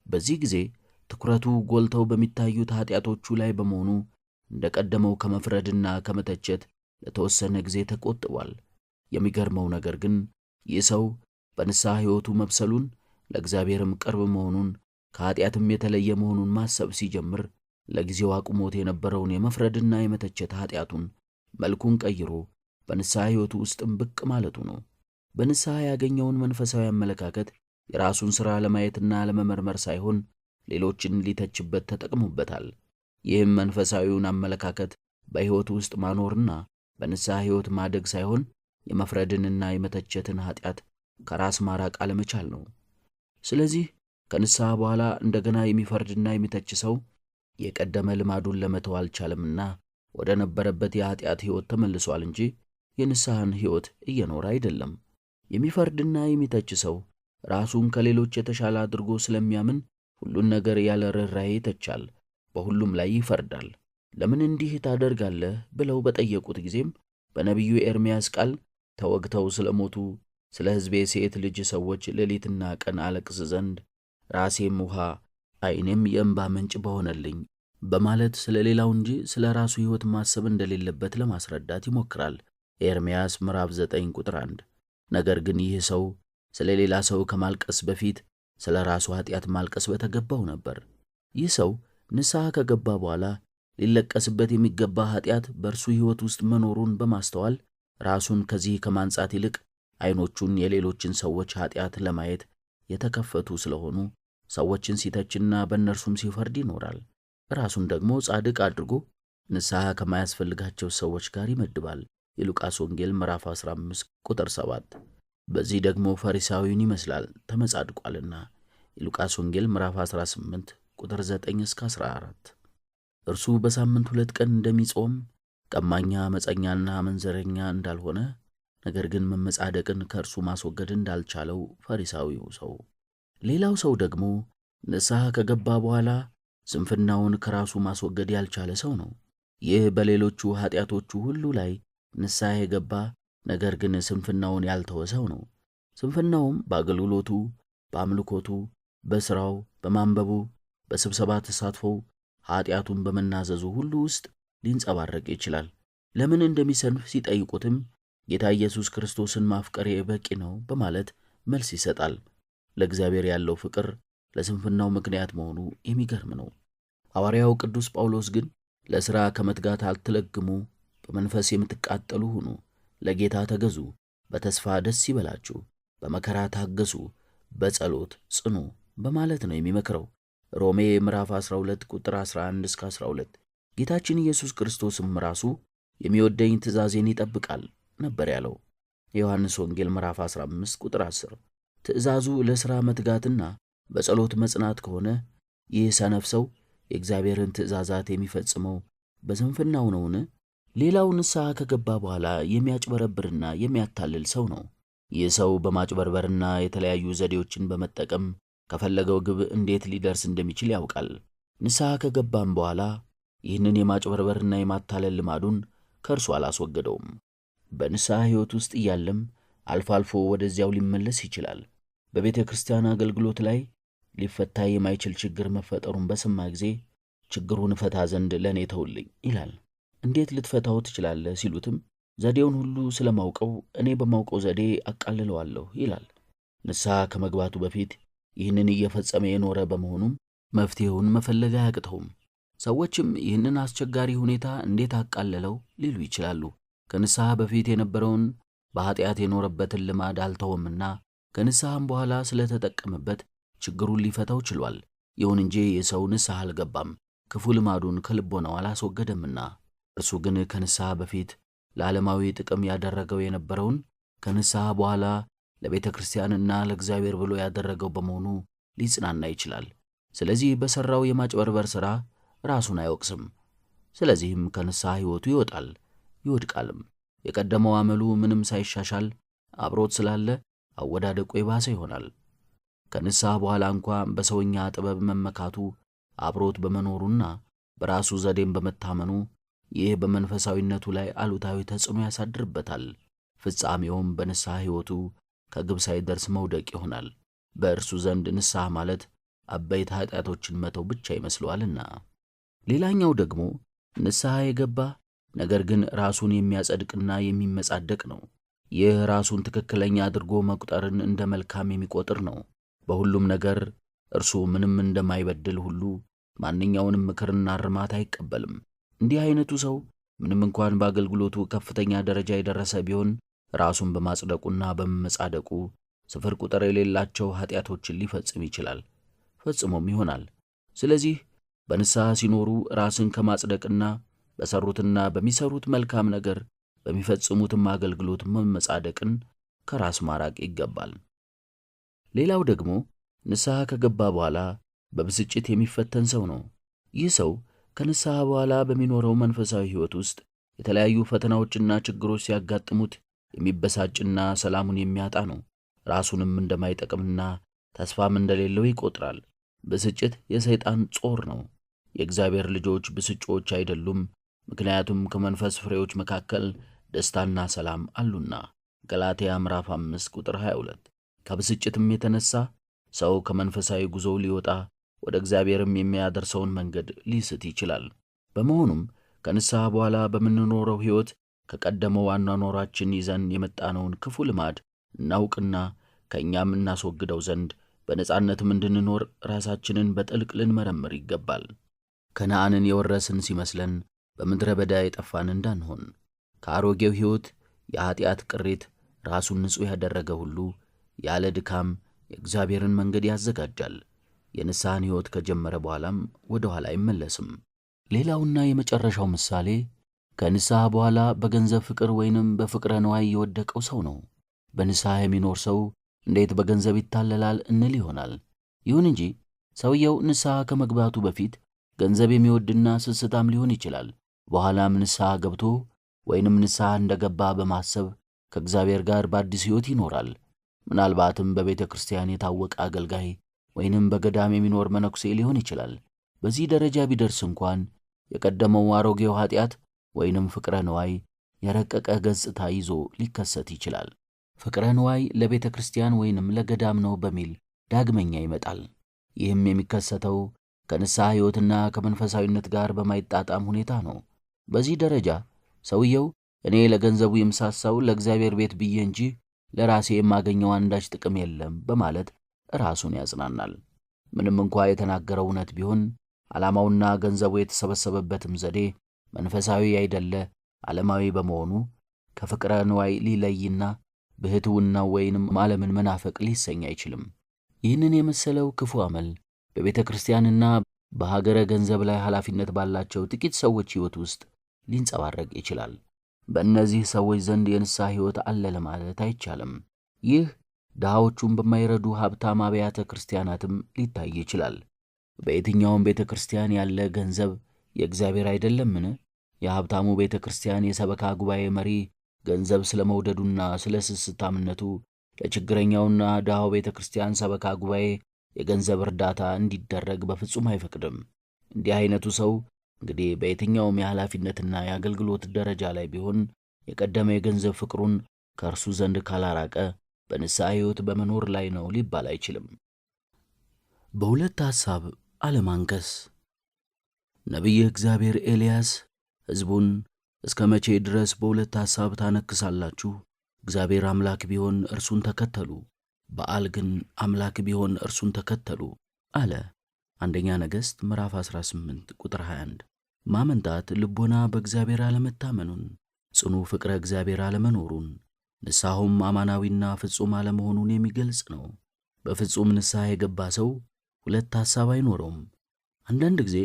በዚህ ጊዜ ትኩረቱ ጎልተው በሚታዩት ኃጢአቶቹ ላይ በመሆኑ እንደቀደመው ከመፍረድና ከመተቸት ለተወሰነ ጊዜ ተቆጥቧል። የሚገርመው ነገር ግን ይህ ሰው በንስሐ ሕይወቱ መብሰሉን፣ ለእግዚአብሔርም ቅርብ መሆኑን፣ ከኃጢአትም የተለየ መሆኑን ማሰብ ሲጀምር ለጊዜው አቁሞት የነበረውን የመፍረድና የመተቸት ኃጢአቱን መልኩን ቀይሮ በንስሐ ሕይወቱ ውስጥም ብቅ ማለቱ ነው። በንስሐ ያገኘውን መንፈሳዊ አመለካከት የራሱን ሥራ ለማየትና ለመመርመር ሳይሆን ሌሎችን ሊተችበት ተጠቅሞበታል። ይህም መንፈሳዊውን አመለካከት በሕይወቱ ውስጥ ማኖርና በንስሐ ሕይወት ማደግ ሳይሆን የመፍረድንና የመተቸትን ኃጢአት ከራስ ማራቅ አለመቻል ነው። ስለዚህ ከንስሐ በኋላ እንደገና የሚፈርድና የሚተች ሰው የቀደመ ልማዱን ለመተው አልቻለምና ወደ ነበረበት የኃጢአት ሕይወት ተመልሷል እንጂ የንስሐን ሕይወት እየኖረ አይደለም። የሚፈርድና የሚተች ሰው ራሱን ከሌሎች የተሻለ አድርጎ ስለሚያምን ሁሉን ነገር ያለ ርኅራኄ ይተቻል፣ በሁሉም ላይ ይፈርዳል። ለምን እንዲህ ታደርጋለህ ብለው በጠየቁት ጊዜም በነቢዩ ኤርምያስ ቃል ተወግተው ስለሞቱ ስለ ሕዝቤ ሴት ልጅ ሰዎች ሌሊትና ቀን አለቅስ ዘንድ ራሴም ውሃ ዓይኔም የእንባ ምንጭ በሆነልኝ በማለት ስለ ሌላው እንጂ ስለ ራሱ ሕይወት ማሰብ እንደሌለበት ለማስረዳት ይሞክራል። ኤርምያስ ምዕራፍ 9 ቁጥር 1። ነገር ግን ይህ ሰው ስለ ሌላ ሰው ከማልቀስ በፊት ስለ ራሱ ኃጢአት ማልቀስ በተገባው ነበር። ይህ ሰው ንስሐ ከገባ በኋላ ሊለቀስበት የሚገባ ኃጢአት በእርሱ ሕይወት ውስጥ መኖሩን በማስተዋል ራሱን ከዚህ ከማንጻት ይልቅ ዓይኖቹን የሌሎችን ሰዎች ኃጢአት ለማየት የተከፈቱ ስለሆኑ ሰዎችን ሲተችና በእነርሱም ሲፈርድ ይኖራል። ራሱን ደግሞ ጻድቅ አድርጎ ንስሐ ከማያስፈልጋቸው ሰዎች ጋር ይመድባል። የሉቃስ ወንጌል ምዕራፍ 15 ቁጥር 7። በዚህ ደግሞ ፈሪሳዊውን ይመስላል ተመጻድቋልና። የሉቃስ ወንጌል ምዕራፍ 18 ቁጥር 9 እስከ 14። እርሱ በሳምንት 2 ቀን እንደሚጾም ቀማኛ፣ አመፀኛና አመንዘረኛ እንዳልሆነ ነገር ግን መመጻደቅን ከእርሱ ማስወገድ እንዳልቻለው ፈሪሳዊው ሰው። ሌላው ሰው ደግሞ ንስሐ ከገባ በኋላ ስንፍናውን ከራሱ ማስወገድ ያልቻለ ሰው ነው። ይህ በሌሎቹ ኃጢአቶቹ ሁሉ ላይ ንስሐ የገባ ነገር ግን ስንፍናውን ያልተወ ሰው ነው። ስንፍናውም በአገልግሎቱ፣ በአምልኮቱ፣ በሥራው፣ በማንበቡ፣ በስብሰባ ተሳትፎው፣ ኃጢአቱን በመናዘዙ ሁሉ ውስጥ ሊንጸባረቅ ይችላል። ለምን እንደሚሰንፍ ሲጠይቁትም ጌታ ኢየሱስ ክርስቶስን ማፍቀሬ በቂ ነው በማለት መልስ ይሰጣል። ለእግዚአብሔር ያለው ፍቅር ለስንፍናው ምክንያት መሆኑ የሚገርም ነው። ሐዋርያው ቅዱስ ጳውሎስ ግን ለሥራ ከመትጋት አትለግሙ፣ በመንፈስ የምትቃጠሉ ሁኑ፣ ለጌታ ተገዙ፣ በተስፋ ደስ ይበላችሁ፣ በመከራ ታገሱ፣ በጸሎት ጽኑ በማለት ነው የሚመክረው። ሮሜ ምዕራፍ 12 ቁጥር 11 እስከ 12። ጌታችን ኢየሱስ ክርስቶስም ራሱ የሚወደኝ ትእዛዜን ይጠብቃል ነበር ያለው። የዮሐንስ ወንጌል ምዕራፍ 15 ቁጥር 10። ትእዛዙ ለሥራ መትጋትና በጸሎት መጽናት ከሆነ ይህ ሰነፍ ሰው የእግዚአብሔርን ትእዛዛት የሚፈጽመው በስንፍናው ነውን? ሌላው ንስሐ ከገባ በኋላ የሚያጭበረብርና የሚያታልል ሰው ነው። ይህ ሰው በማጭበርበርና የተለያዩ ዘዴዎችን በመጠቀም ከፈለገው ግብ እንዴት ሊደርስ እንደሚችል ያውቃል። ንስሐ ከገባም በኋላ ይህንን የማጭበርበርና የማታለል ልማዱን ከእርሱ አላስወገደውም። በንስሐ ሕይወት ውስጥ እያለም አልፎ አልፎ ወደዚያው ሊመለስ ይችላል። በቤተ ክርስቲያን አገልግሎት ላይ ሊፈታ የማይችል ችግር መፈጠሩን በሰማ ጊዜ ችግሩን እፈታ ዘንድ ለእኔ ተውልኝ ይላል። እንዴት ልትፈታው ትችላለህ ሲሉትም ዘዴውን ሁሉ ስለማውቀው እኔ በማውቀው ዘዴ አቃልለዋለሁ ይላል። ንስሐ ከመግባቱ በፊት ይህንን እየፈጸመ የኖረ በመሆኑም መፍትሔውን መፈለግ አያቅተውም። ሰዎችም ይህንን አስቸጋሪ ሁኔታ እንዴት አቃለለው ሊሉ ይችላሉ። ከንስሐ በፊት የነበረውን በኃጢአት የኖረበትን ልማድ አልተወምና ከንስሐም በኋላ ስለተጠቀመበት ችግሩን ሊፈታው ችሏል። ይሁን እንጂ የሰው ንስሐ አልገባም፣ ክፉ ልማዱን ከልቦናው አላስወገደምና። እርሱ ግን ከንስሐ በፊት ለዓለማዊ ጥቅም ያደረገው የነበረውን ከንስሐ በኋላ ለቤተ ክርስቲያንና ለእግዚአብሔር ብሎ ያደረገው በመሆኑ ሊጽናና ይችላል። ስለዚህ በሠራው የማጭበርበር ሥራ ራሱን አይወቅስም። ስለዚህም ከንስሐ ሕይወቱ ይወጣል ይወድቃልም። የቀደመው አመሉ ምንም ሳይሻሻል አብሮት ስላለ አወዳደቁ የባሰ ይሆናል። ከንስሐ በኋላ እንኳ በሰውኛ ጥበብ መመካቱ አብሮት በመኖሩና በራሱ ዘዴም በመታመኑ ይህ በመንፈሳዊነቱ ላይ አሉታዊ ተጽዕኖ ያሳድርበታል። ፍጻሜውም በንስሐ ሕይወቱ ከግብ ሳይደርስ መውደቅ ይሆናል። በእርሱ ዘንድ ንስሐ ማለት አበይት ኃጢአቶችን መተው ብቻ ይመስለዋልና። ሌላኛው ደግሞ ንስሐ የገባ ነገር ግን ራሱን የሚያጸድቅና የሚመጻደቅ ነው። ይህ ራሱን ትክክለኛ አድርጎ መቁጠርን እንደ መልካም የሚቆጥር ነው። በሁሉም ነገር እርሱ ምንም እንደማይበድል ሁሉ ማንኛውንም ምክርና እርማት አይቀበልም። እንዲህ አይነቱ ሰው ምንም እንኳን በአገልግሎቱ ከፍተኛ ደረጃ የደረሰ ቢሆን ራሱን በማጽደቁና በመመጻደቁ ስፍር ቁጥር የሌላቸው ኃጢአቶችን ሊፈጽም ይችላል፣ ፈጽሞም ይሆናል። ስለዚህ በንስሐ ሲኖሩ ራስን ከማጽደቅና በሰሩትና በሚሰሩት መልካም ነገር በሚፈጽሙትም አገልግሎት መመጻደቅን ከራስ ማራቅ ይገባል። ሌላው ደግሞ ንስሐ ከገባ በኋላ በብስጭት የሚፈተን ሰው ነው። ይህ ሰው ከንስሐ በኋላ በሚኖረው መንፈሳዊ ሕይወት ውስጥ የተለያዩ ፈተናዎችና ችግሮች ሲያጋጥሙት የሚበሳጭና ሰላሙን የሚያጣ ነው። ራሱንም እንደማይጠቅምና ተስፋም እንደሌለው ይቆጥራል። ብስጭት የሰይጣን ጾር ነው። የእግዚአብሔር ልጆች ብስጮች አይደሉም፣ ምክንያቱም ከመንፈስ ፍሬዎች መካከል ደስታና ሰላም አሉና። ገላትያ ምዕራፍ 5 ቁጥር 22። ከብስጭትም የተነሳ ሰው ከመንፈሳዊ ጉዞው ሊወጣ ወደ እግዚአብሔርም የሚያደርሰውን መንገድ ሊስት ይችላል። በመሆኑም ከንስሐ በኋላ በምንኖረው ሕይወት ከቀደመው አኗኗራችን ይዘን የመጣነውን ክፉ ልማድ እናውቅና ከእኛም እናስወግደው ዘንድ በነጻነትም እንድንኖር ራሳችንን በጥልቅ ልንመረምር ይገባል። ከነዓንን የወረስን ሲመስለን በምድረ በዳ የጠፋን እንዳንሆን። ከአሮጌው ሕይወት የኀጢአት ቅሬት ራሱን ንጹሕ ያደረገ ሁሉ ያለ ድካም የእግዚአብሔርን መንገድ ያዘጋጃል። የንስሐን ሕይወት ከጀመረ በኋላም ወደ ኋላ አይመለስም። ሌላውና የመጨረሻው ምሳሌ ከንስሐ በኋላ በገንዘብ ፍቅር ወይንም በፍቅረ ነዋይ የወደቀው ሰው ነው። በንስሐ የሚኖር ሰው እንዴት በገንዘብ ይታለላል እንል ይሆናል። ይሁን እንጂ ሰውየው ንስሐ ከመግባቱ በፊት ገንዘብ የሚወድና ስስታም ሊሆን ይችላል። በኋላም ንስሐ ገብቶ ወይንም ንስሐ እንደገባ በማሰብ ከእግዚአብሔር ጋር በአዲስ ሕይወት ይኖራል። ምናልባትም በቤተ ክርስቲያን የታወቀ አገልጋይ ወይንም በገዳም የሚኖር መነኩሴ ሊሆን ይችላል። በዚህ ደረጃ ቢደርስ እንኳን የቀደመው አሮጌው ኀጢአት ወይንም ፍቅረ ነዋይ የረቀቀ ገጽታ ይዞ ሊከሰት ይችላል። ፍቅረ ነዋይ ለቤተ ክርስቲያን ወይንም ለገዳም ነው በሚል ዳግመኛ ይመጣል። ይህም የሚከሰተው ከንስሐ ሕይወትና ከመንፈሳዊነት ጋር በማይጣጣም ሁኔታ ነው። በዚህ ደረጃ ሰውየው እኔ ለገንዘቡ የምሳሳው ለእግዚአብሔር ቤት ብዬ እንጂ ለራሴ የማገኘው አንዳች ጥቅም የለም በማለት ራሱን ያጽናናል። ምንም እንኳ የተናገረው እውነት ቢሆን ዓላማውና ገንዘቡ የተሰበሰበበትም ዘዴ መንፈሳዊ አይደለ ዓለማዊ በመሆኑ ከፍቅረ ንዋይ ሊለይና ብሕትውናው ወይንም ዓለምን መናፈቅ ሊሰኝ አይችልም። ይህንን የመሰለው ክፉ አመል በቤተ ክርስቲያንና በሀገረ ገንዘብ ላይ ኃላፊነት ባላቸው ጥቂት ሰዎች ሕይወት ውስጥ ሊንጸባረቅ ይችላል። በእነዚህ ሰዎች ዘንድ የንስሐ ሕይወት አለ ለማለት አይቻልም። ይህ ድሃዎቹን በማይረዱ ሀብታም አብያተ ክርስቲያናትም ሊታይ ይችላል። በየትኛውም ቤተ ክርስቲያን ያለ ገንዘብ የእግዚአብሔር አይደለምን? የሀብታሙ ቤተ ክርስቲያን የሰበካ ጉባኤ መሪ ገንዘብ ስለ መውደዱና ስለ ስስታምነቱ ለችግረኛውና ድሃው ቤተ ክርስቲያን ሰበካ ጉባኤ የገንዘብ እርዳታ እንዲደረግ በፍጹም አይፈቅድም። እንዲህ አይነቱ ሰው እንግዲህ በየትኛውም የኃላፊነትና የአገልግሎት ደረጃ ላይ ቢሆን የቀደመ የገንዘብ ፍቅሩን ከእርሱ ዘንድ ካላራቀ በንስሐ ሕይወት በመኖር ላይ ነው ሊባል አይችልም። በሁለት ሐሳብ አለማንከስ። ነቢየ እግዚአብሔር ኤልያስ ሕዝቡን እስከ መቼ ድረስ በሁለት ሐሳብ ታነክሳላችሁ? እግዚአብሔር አምላክ ቢሆን እርሱን ተከተሉ፣ በዓል ግን አምላክ ቢሆን እርሱን ተከተሉ አለ። አንደኛ ነገሥት ምዕራፍ 18 ቁጥር 21። ማመንታት ልቦና በእግዚአብሔር አለመታመኑን፣ ጽኑ ፍቅረ እግዚአብሔር አለመኖሩን፣ ንስሐውም አማናዊና ፍጹም አለመሆኑን የሚገልጽ ነው። በፍጹም ንስሐ የገባ ሰው ሁለት ሐሳብ አይኖረውም። አንዳንድ ጊዜ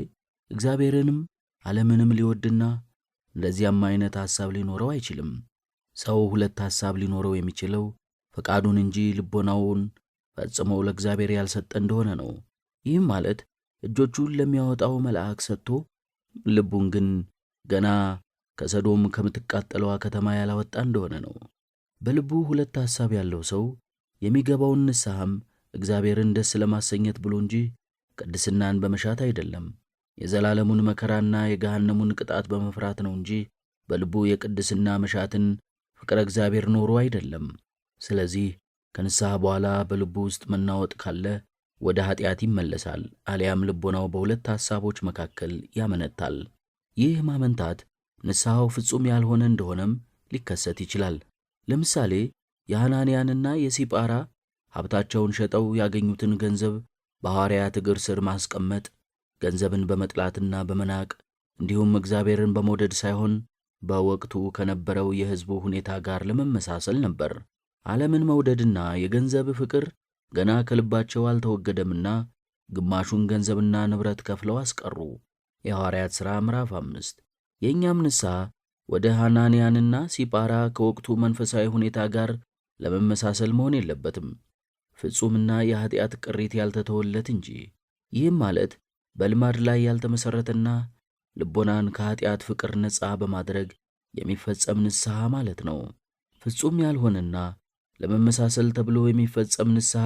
እግዚአብሔርንም ዓለምንም ሊወድና እንደዚያም አይነት ሐሳብ ሊኖረው አይችልም። ሰው ሁለት ሐሳብ ሊኖረው የሚችለው ፈቃዱን እንጂ ልቦናውን ፈጽሞ ለእግዚአብሔር ያልሰጠ እንደሆነ ነው። ይህም ማለት እጆቹን ለሚያወጣው መልአክ ሰጥቶ ልቡን ግን ገና ከሰዶም ከምትቃጠለዋ ከተማ ያላወጣ እንደሆነ ነው። በልቡ ሁለት ሐሳብ ያለው ሰው የሚገባውን ንስሐም እግዚአብሔርን ደስ ለማሰኘት ብሎ እንጂ ቅድስናን በመሻት አይደለም፣ የዘላለሙን መከራና የገሃነሙን ቅጣት በመፍራት ነው እንጂ በልቡ የቅድስና መሻትን ፍቅረ እግዚአብሔር ኖሮ አይደለም። ስለዚህ ከንስሐ በኋላ በልቡ ውስጥ መናወጥ ካለ ወደ ኃጢአት ይመለሳል፣ አሊያም ልቦናው በሁለት ሐሳቦች መካከል ያመነታል። ይህ ማመንታት ንስሐው ፍጹም ያልሆነ እንደሆነም ሊከሰት ይችላል። ለምሳሌ የሐናንያንና የሲጳራ ሀብታቸውን ሸጠው ያገኙትን ገንዘብ በሐዋርያት እግር ስር ማስቀመጥ ገንዘብን በመጥላትና በመናቅ እንዲሁም እግዚአብሔርን በመውደድ ሳይሆን በወቅቱ ከነበረው የሕዝቡ ሁኔታ ጋር ለመመሳሰል ነበር። ዓለምን መውደድና የገንዘብ ፍቅር ገና ከልባቸው አልተወገደምና ግማሹን ገንዘብና ንብረት ከፍለው አስቀሩ። የሐዋርያት ሥራ ምዕራፍ 5። የእኛም ንስሐ ወደ ሐናንያንና ሲጳራ ከወቅቱ መንፈሳዊ ሁኔታ ጋር ለመመሳሰል መሆን የለበትም፣ ፍጹምና የኃጢአት ቅሪት ያልተተወለት እንጂ። ይህም ማለት በልማድ ላይ ያልተመሠረተና ልቦናን ከኃጢአት ፍቅር ነፃ በማድረግ የሚፈጸም ንስሐ ማለት ነው። ፍጹም ያልሆነና ለመመሳሰል ተብሎ የሚፈጸም ንስሐ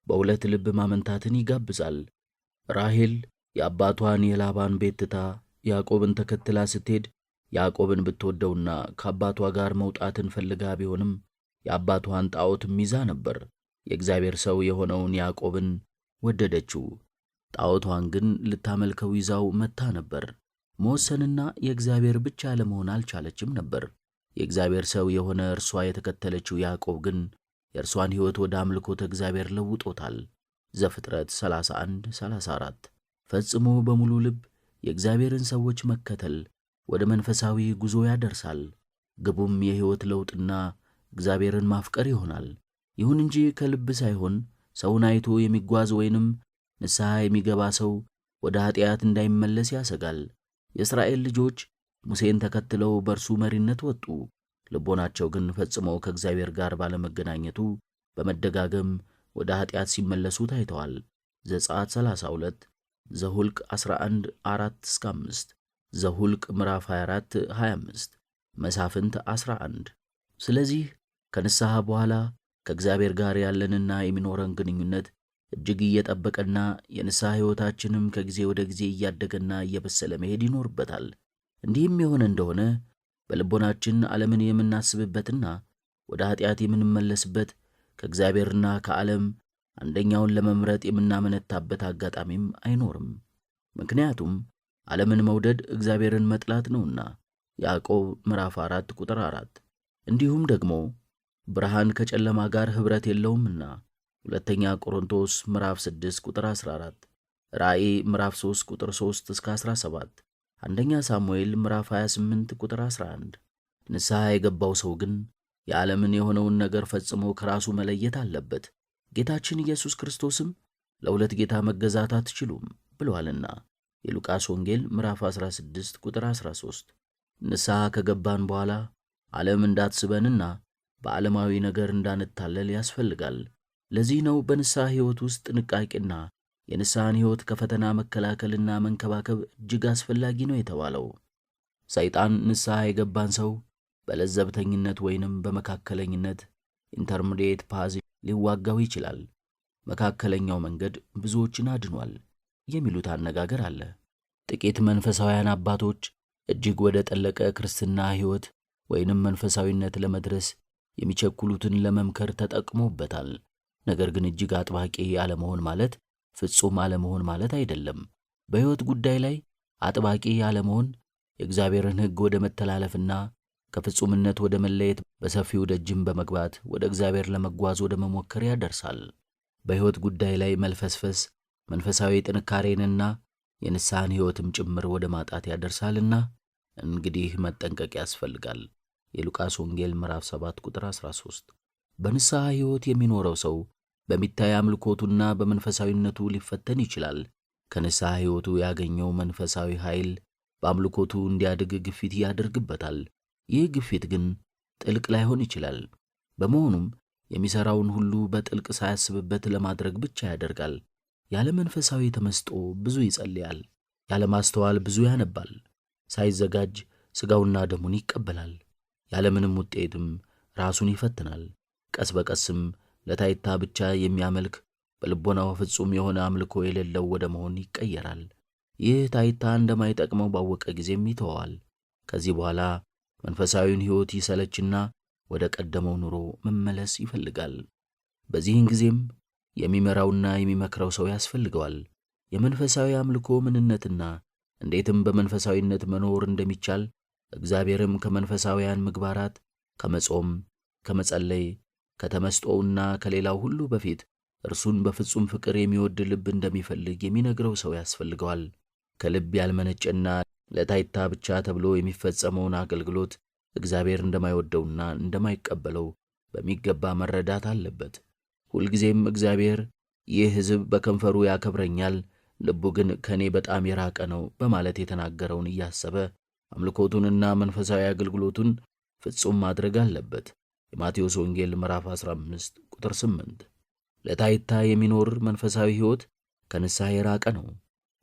በሁለት ልብ ማመንታትን ይጋብዛል። ራሔል የአባቷን የላባን ቤት ትታ ያዕቆብን ተከትላ ስትሄድ ያዕቆብን ብትወደውና ከአባቷ ጋር መውጣትን ፈልጋ ቢሆንም የአባቷን ጣዖትም ይዛ ነበር። የእግዚአብሔር ሰው የሆነውን ያዕቆብን ወደደችው፣ ጣዖቷን ግን ልታመልከው ይዛው መታ ነበር። መወሰንና የእግዚአብሔር ብቻ ለመሆን አልቻለችም ነበር። የእግዚአብሔር ሰው የሆነ እርሷ የተከተለችው ያዕቆብ ግን የእርሷን ሕይወት ወደ አምልኮተ እግዚአብሔር ለውጦታል። ዘፍጥረት 31:34። ፈጽሞ በሙሉ ልብ የእግዚአብሔርን ሰዎች መከተል ወደ መንፈሳዊ ጉዞ ያደርሳል። ግቡም የሕይወት ለውጥና እግዚአብሔርን ማፍቀር ይሆናል። ይሁን እንጂ ከልብ ሳይሆን ሰውን አይቶ የሚጓዝ ወይንም ንስሐ የሚገባ ሰው ወደ ኃጢአት እንዳይመለስ ያሰጋል። የእስራኤል ልጆች ሙሴን ተከትለው በእርሱ መሪነት ወጡ። ልቦናቸው ግን ፈጽመው ከእግዚአብሔር ጋር ባለመገናኘቱ በመደጋገም ወደ ኃጢአት ሲመለሱ ታይተዋል። ዘጸአት 32፣ ዘሁልቅ 11:4-5፣ ዘሁልቅ ምዕራፍ 24-25፣ መሳፍንት 11። ስለዚህ ከንስሐ በኋላ ከእግዚአብሔር ጋር ያለንና የሚኖረን ግንኙነት እጅግ እየጠበቀና የንስሐ ሕይወታችንም ከጊዜ ወደ ጊዜ እያደገና እየበሰለ መሄድ ይኖርበታል። እንዲህም የሆነ እንደሆነ በልቦናችን ዓለምን የምናስብበትና ወደ ኃጢአት የምንመለስበት ከእግዚአብሔርና ከዓለም አንደኛውን ለመምረጥ የምናመነታበት አጋጣሚም አይኖርም። ምክንያቱም ዓለምን መውደድ እግዚአብሔርን መጥላት ነውና። ያዕቆብ ምዕራፍ 4:4። እንዲሁም ደግሞ ብርሃን ከጨለማ ጋር ኅብረት የለውምና። ሁለተኛ ቆሮንቶስ ምዕራፍ 6:14፣ ራእይ ምዕራፍ 3:3-17፣ አንደኛ ሳሙኤል ምዕራፍ 28:11። ንስሐ የገባው ሰው ግን የዓለምን የሆነውን ነገር ፈጽሞ ከራሱ መለየት አለበት። ጌታችን ኢየሱስ ክርስቶስም ለሁለት ጌታ መገዛት አትችሉም ብሏልና። የሉቃስ ወንጌል ምዕራፍ 16:13። ንስሐ ከገባን በኋላ ዓለም እንዳትስበንና በዓለማዊ ነገር እንዳንታለል ያስፈልጋል። ለዚህ ነው በንስሐ ሕይወት ውስጥ ጥንቃቄና የንስሐን ሕይወት ከፈተና መከላከልና መንከባከብ እጅግ አስፈላጊ ነው የተባለው። ሰይጣን ንስሐ የገባን ሰው በለዘብተኝነት ወይንም በመካከለኝነት ኢንተርሚዲየት ፓዝ ሊዋጋው ይችላል። መካከለኛው መንገድ ብዙዎችን አድኗል የሚሉት አነጋገር አለ። ጥቂት መንፈሳውያን አባቶች እጅግ ወደ ጠለቀ ክርስትና ሕይወት ወይንም መንፈሳዊነት ለመድረስ የሚቸኩሉትን ለመምከር ተጠቅሞበታል። ነገር ግን እጅግ አጥባቂ አለመሆን ማለት ፍጹም አለመሆን ማለት አይደለም። በሕይወት ጉዳይ ላይ አጥባቂ አለመሆን የእግዚአብሔርን ሕግ ወደ መተላለፍና ከፍጹምነት ወደ መለየት በሰፊው ደጅም በመግባት ወደ እግዚአብሔር ለመጓዝ ወደ መሞከር ያደርሳል። በሕይወት ጉዳይ ላይ መልፈስፈስ መንፈሳዊ ጥንካሬንና የንስሐን ሕይወትም ጭምር ወደ ማጣት ያደርሳልና እንግዲህ መጠንቀቅ ያስፈልጋል። የሉቃስ ወንጌል ምዕራፍ 7:13። በንስሐ ሕይወት የሚኖረው ሰው በሚታይ አምልኮቱና በመንፈሳዊነቱ ሊፈተን ይችላል። ከንስሐ ሕይወቱ ያገኘው መንፈሳዊ ኃይል በአምልኮቱ እንዲያድግ ግፊት ያደርግበታል። ይህ ግፊት ግን ጥልቅ ላይሆን ይችላል። በመሆኑም የሚሠራውን ሁሉ በጥልቅ ሳያስብበት ለማድረግ ብቻ ያደርጋል። ያለ መንፈሳዊ ተመስጦ ብዙ ይጸልያል። ያለ ማስተዋል ብዙ ያነባል። ሳይዘጋጅ ሥጋውና ደሙን ይቀበላል። ያለምንም ውጤትም ራሱን ይፈትናል። ቀስ በቀስም ለታይታ ብቻ የሚያመልክ በልቦናው ፍጹም የሆነ አምልኮ የሌለው ወደ መሆን ይቀየራል። ይህ ታይታ እንደማይጠቅመው ባወቀ ጊዜም ይተወዋል። ከዚህ በኋላ መንፈሳዊውን ሕይወት ይሰለችና ወደ ቀደመው ኑሮ መመለስ ይፈልጋል። በዚህን ጊዜም የሚመራውና የሚመክረው ሰው ያስፈልገዋል። የመንፈሳዊ አምልኮ ምንነትና እንዴትም በመንፈሳዊነት መኖር እንደሚቻል እግዚአብሔርም ከመንፈሳውያን ምግባራት ከመጾም፣ ከመጸለይ፣ ከተመስጦውና ከሌላው ሁሉ በፊት እርሱን በፍጹም ፍቅር የሚወድ ልብ እንደሚፈልግ የሚነግረው ሰው ያስፈልገዋል። ከልብ ያልመነጨና ለታይታ ብቻ ተብሎ የሚፈጸመውን አገልግሎት እግዚአብሔር እንደማይወደውና እንደማይቀበለው በሚገባ መረዳት አለበት። ሁልጊዜም እግዚአብሔር ይህ ሕዝብ በከንፈሩ ያከብረኛል፣ ልቡ ግን ከእኔ በጣም የራቀ ነው በማለት የተናገረውን እያሰበ አምልኮቱንና መንፈሳዊ አገልግሎቱን ፍጹም ማድረግ አለበት። የማቴዎስ ወንጌል ምዕራፍ 15 ቁጥር 8። ለታይታ የሚኖር መንፈሳዊ ሕይወት ከንስሐ የራቀ ነው።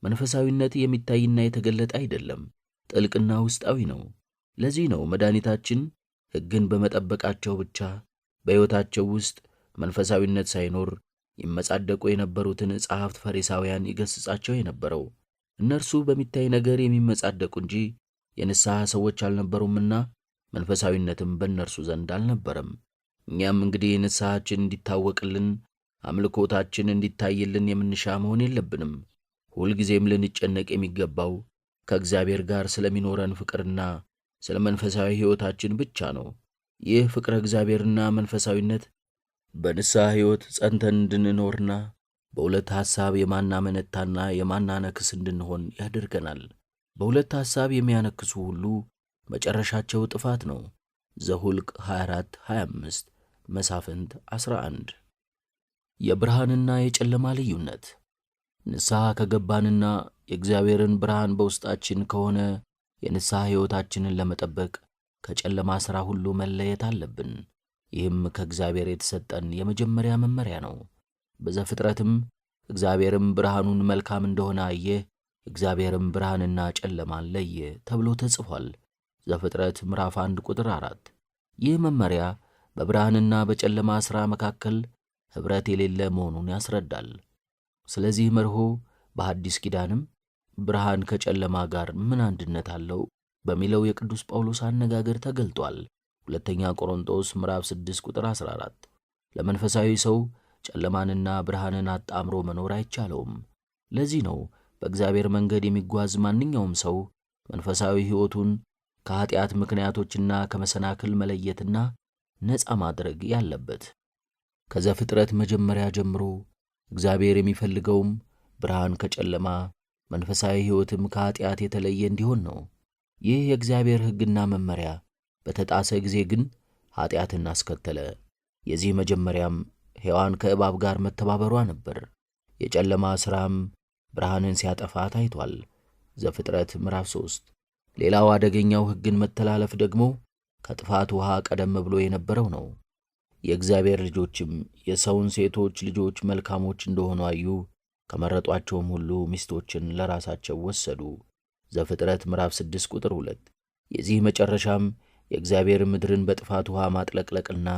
መንፈሳዊነት የሚታይና የተገለጠ አይደለም፣ ጥልቅና ውስጣዊ ነው። ለዚህ ነው መድኃኒታችን ሕግን በመጠበቃቸው ብቻ በሕይወታቸው ውስጥ መንፈሳዊነት ሳይኖር ይመጻደቁ የነበሩትን ጸሐፍት ፈሪሳውያን ይገሥጻቸው የነበረው። እነርሱ በሚታይ ነገር የሚመጻደቁ እንጂ የንስሐ ሰዎች አልነበሩምና መንፈሳዊነትም በእነርሱ ዘንድ አልነበረም። እኛም እንግዲህ ንስሐችን እንዲታወቅልን፣ አምልኮታችን እንዲታይልን የምንሻ መሆን የለብንም። ሁልጊዜም ልንጨነቅ የሚገባው ከእግዚአብሔር ጋር ስለሚኖረን ፍቅርና ስለ መንፈሳዊ ሕይወታችን ብቻ ነው። ይህ ፍቅረ እግዚአብሔርና መንፈሳዊነት በንስሐ ሕይወት ጸንተን እንድንኖርና በሁለት ሐሳብ የማናመነታና የማናነክስ እንድንሆን ያደርገናል። በሁለት ሐሳብ የሚያነክሱ ሁሉ መጨረሻቸው ጥፋት ነው። ዘኍልቍ 24:25፣ መሳፍንት 11። የብርሃንና የጨለማ ልዩነት። ንስሐ ከገባንና የእግዚአብሔርን ብርሃን በውስጣችን ከሆነ የንስሐ ሕይወታችንን ለመጠበቅ ከጨለማ ሥራ ሁሉ መለየት አለብን። ይህም ከእግዚአብሔር የተሰጠን የመጀመሪያ መመሪያ ነው። በዘፍጥረትም እግዚአብሔርም ብርሃኑን መልካም እንደሆነ አየ፣ እግዚአብሔርም ብርሃንና ጨለማን ለየ ተብሎ ተጽፏል። ዘፍጥረት ምዕራፍ 1 ቁጥር 4። ይህ መመሪያ በብርሃንና በጨለማ ሥራ መካከል ኅብረት የሌለ መሆኑን ያስረዳል። ስለዚህ መርሆ በሐዲስ ኪዳንም ብርሃን ከጨለማ ጋር ምን አንድነት አለው በሚለው የቅዱስ ጳውሎስ አነጋገር ተገልጧል። ሁለተኛ ቆሮንቶስ ምዕራፍ 6 ቁጥር 14። ለመንፈሳዊ ሰው ጨለማንና ብርሃንን አጣምሮ መኖር አይቻለውም። ለዚህ ነው በእግዚአብሔር መንገድ የሚጓዝ ማንኛውም ሰው መንፈሳዊ ሕይወቱን ከኀጢአት ምክንያቶችና ከመሰናክል መለየትና ነፃ ማድረግ ያለበት። ከዘፍጥረት መጀመሪያ ጀምሮ እግዚአብሔር የሚፈልገውም ብርሃን ከጨለማ መንፈሳዊ ሕይወትም ከኀጢአት የተለየ እንዲሆን ነው። ይህ የእግዚአብሔር ሕግና መመሪያ በተጣሰ ጊዜ ግን ኀጢአትን አስከተለ። የዚህ መጀመሪያም ሔዋን ከእባብ ጋር መተባበሯ ነበር። የጨለማ ሥራም ብርሃንን ሲያጠፋ ታይቷል። ዘፍጥረት ምዕራፍ 3። ሌላው አደገኛው ሕግን መተላለፍ ደግሞ ከጥፋት ውሃ ቀደም ብሎ የነበረው ነው። የእግዚአብሔር ልጆችም የሰውን ሴቶች ልጆች መልካሞች እንደሆኑ አዩ፣ ከመረጧቸውም ሁሉ ሚስቶችን ለራሳቸው ወሰዱ። ዘፍጥረት ምዕራፍ 6 ቁጥር 2። የዚህ መጨረሻም የእግዚአብሔር ምድርን በጥፋት ውሃ ማጥለቅለቅና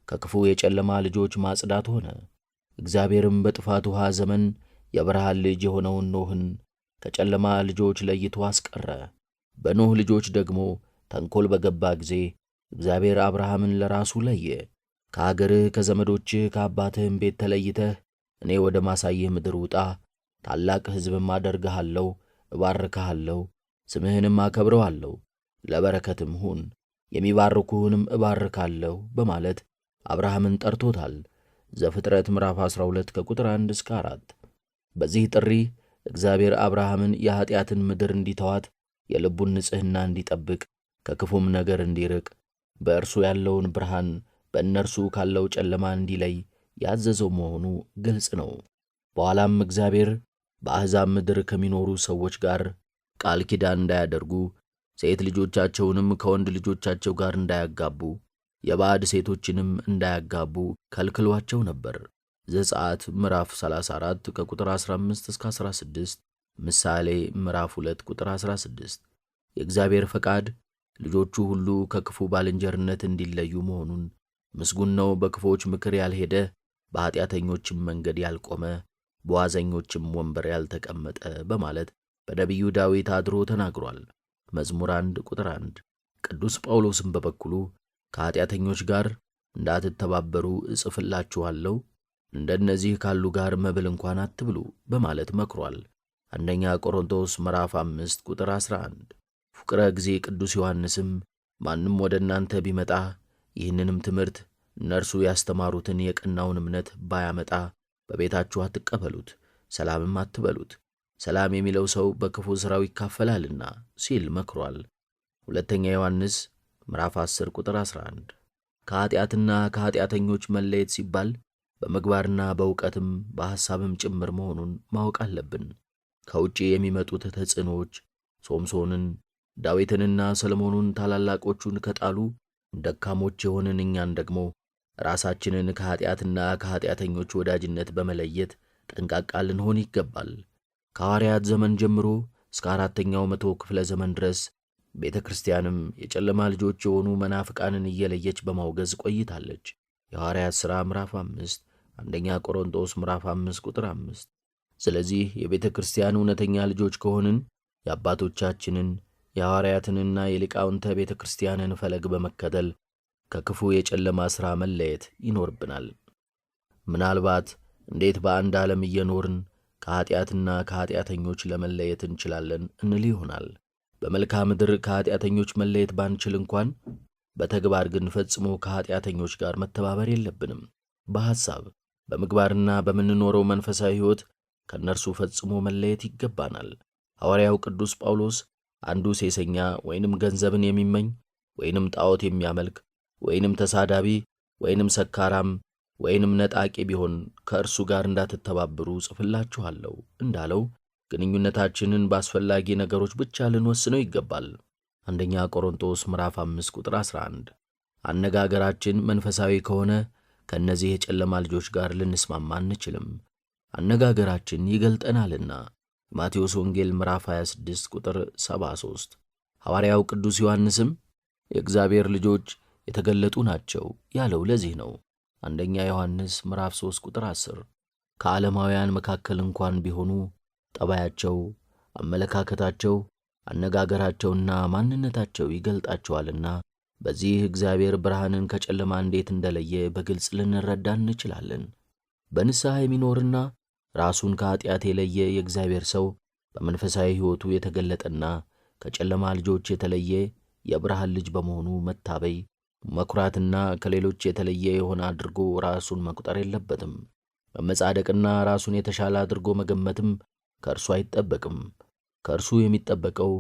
ከክፉ የጨለማ ልጆች ማጽዳት ሆነ። እግዚአብሔርም በጥፋት ውሃ ዘመን የብርሃን ልጅ የሆነውን ኖኅን ከጨለማ ልጆች ለይቶ አስቀረ። በኖኅ ልጆች ደግሞ ተንኰል በገባ ጊዜ እግዚአብሔር አብርሃምን ለራሱ ለየ። ከአገርህ ከዘመዶችህ ከአባትህም ቤት ተለይተህ እኔ ወደ ማሳይህ ምድር ውጣ፣ ታላቅ ሕዝብም አደርግሃለሁ፣ እባርክሃለሁ፣ ስምህንም አከብረዋለሁ፣ ለበረከትም ሁን፣ የሚባርኩህንም እባርካለሁ በማለት አብርሃምን ጠርቶታል። ዘፍጥረት ምዕራፍ 12 ከቁጥር 1 እስከ 4። በዚህ ጥሪ እግዚአብሔር አብርሃምን የኀጢአትን ምድር እንዲተዋት፣ የልቡን ንጽሕና እንዲጠብቅ፣ ከክፉም ነገር እንዲርቅ፣ በእርሱ ያለውን ብርሃን በእነርሱ ካለው ጨለማ እንዲለይ ያዘዘው መሆኑ ግልጽ ነው። በኋላም እግዚአብሔር በአሕዛብ ምድር ከሚኖሩ ሰዎች ጋር ቃል ኪዳን እንዳያደርጉ፣ ሴት ልጆቻቸውንም ከወንድ ልጆቻቸው ጋር እንዳያጋቡ፣ የባዕድ ሴቶችንም እንዳያጋቡ ከልክሏቸው ነበር። ዘጸአት ምዕራፍ 34 ከቁጥር 15 እስከ 16፣ ምሳሌ ምዕራፍ 2 ቁጥር 16። የእግዚአብሔር ፈቃድ ልጆቹ ሁሉ ከክፉ ባልንጀርነት እንዲለዩ መሆኑን፣ ምስጉን ነው በክፉዎች ምክር ያልሄደ በኃጢአተኞችም መንገድ ያልቆመ በዋዘኞችም ወንበር ያልተቀመጠ በማለት በነቢዩ ዳዊት አድሮ ተናግሯል። መዝሙር 1 ቁጥር 1። ቅዱስ ጳውሎስም በበኩሉ ከኃጢአተኞች ጋር እንዳትተባበሩ እጽፍላችኋለሁ፣ እንደነዚህ ካሉ ጋር መብል እንኳን አትብሉ በማለት መክሯል። አንደኛ ቆሮንቶስ ምዕራፍ 5 ቁጥር 11። ፍቁረ ጊዜ ቅዱስ ዮሐንስም ማንም ወደ እናንተ ቢመጣ ይህንንም ትምህርት እነርሱ ያስተማሩትን የቀናውን እምነት ባያመጣ በቤታችሁ አትቀበሉት፣ ሰላምም አትበሉት፣ ሰላም የሚለው ሰው በክፉ ሥራው ይካፈላልና ሲል መክሯል። ሁለተኛ ዮሐንስ ምዕራፍ 10 ቁጥር 11። ከኃጢአትና ከኃጢአተኞች መለየት ሲባል በምግባርና በእውቀትም በሐሳብም ጭምር መሆኑን ማወቅ አለብን። ከውጭ የሚመጡት ተጽዕኖዎች ሶምሶንን፣ ዳዊትንና ሰለሞኑን ታላላቆቹን ከጣሉ ደካሞች የሆንን እኛን ደግሞ ራሳችንን ከኃጢአትና ከኃጢአተኞች ወዳጅነት በመለየት ጠንቃቃ ልንሆን ይገባል። ከሐዋርያት ዘመን ጀምሮ እስከ 4ኛው መቶ ክፍለ ዘመን ድረስ ቤተ ክርስቲያንም የጨለማ ልጆች የሆኑ መናፍቃንን እየለየች በማውገዝ ቆይታለች። የሐዋርያት ሥራ ምዕራፍ 5፣ አንደኛ ቆሮንቶስ ምዕራፍ 5 ቁጥር 5። ስለዚህ የቤተ ክርስቲያን እውነተኛ ልጆች ከሆንን የአባቶቻችንን የሐዋርያትንና የሊቃውንተ ቤተ ክርስቲያንን ፈለግ በመከተል ከክፉ የጨለማ ሥራ መለየት ይኖርብናል። ምናልባት እንዴት በአንድ ዓለም እየኖርን ከኃጢአትና ከኃጢአተኞች ለመለየት እንችላለን እንል ይሆናል። በመልክዓ ምድር ከኃጢአተኞች መለየት ባንችል እንኳን በተግባር ግን ፈጽሞ ከኃጢአተኞች ጋር መተባበር የለብንም። በሐሳብ በምግባርና በምንኖረው መንፈሳዊ ሕይወት ከእነርሱ ፈጽሞ መለየት ይገባናል። ሐዋርያው ቅዱስ ጳውሎስ አንዱ ሴሰኛ ወይንም ገንዘብን የሚመኝ ወይንም ጣዖት የሚያመልክ ወይንም ተሳዳቢ ወይንም ሰካራም ወይንም ነጣቂ ቢሆን ከእርሱ ጋር እንዳትተባበሩ ጽፍላችኋለሁ እንዳለው ግንኙነታችንን በአስፈላጊ ነገሮች ብቻ ልንወስነው ይገባል። አንደኛ ቆሮንቶስ ምዕራፍ 5 ቁጥር 11። አነጋገራችን መንፈሳዊ ከሆነ ከእነዚህ የጨለማ ልጆች ጋር ልንስማማ አንችልም። አነጋገራችን ይገልጠናልና። ማቴዎስ ወንጌል ምዕራፍ 26 ቁጥር 73። ሐዋርያው ቅዱስ ዮሐንስም የእግዚአብሔር ልጆች የተገለጡ ናቸው ያለው ለዚህ ነው። አንደኛ ዮሐንስ ምዕራፍ 3 ቁጥር 10። ከዓለማውያን መካከል እንኳን ቢሆኑ ጠባያቸው፣ አመለካከታቸው፣ አነጋገራቸውና ማንነታቸው ይገልጣቸዋልና በዚህ እግዚአብሔር ብርሃንን ከጨለማ እንዴት እንደለየ በግልጽ ልንረዳ እንችላለን። በንስሐ የሚኖርና ራሱን ከኃጢአት የለየ የእግዚአብሔር ሰው በመንፈሳዊ ሕይወቱ የተገለጠና ከጨለማ ልጆች የተለየ የብርሃን ልጅ በመሆኑ መታበይ፣ መኩራትና ከሌሎች የተለየ የሆነ አድርጎ ራሱን መቁጠር የለበትም። መመጻደቅና ራሱን የተሻለ አድርጎ መገመትም ከእርሱ አይጠበቅም። ከእርሱ የሚጠበቀው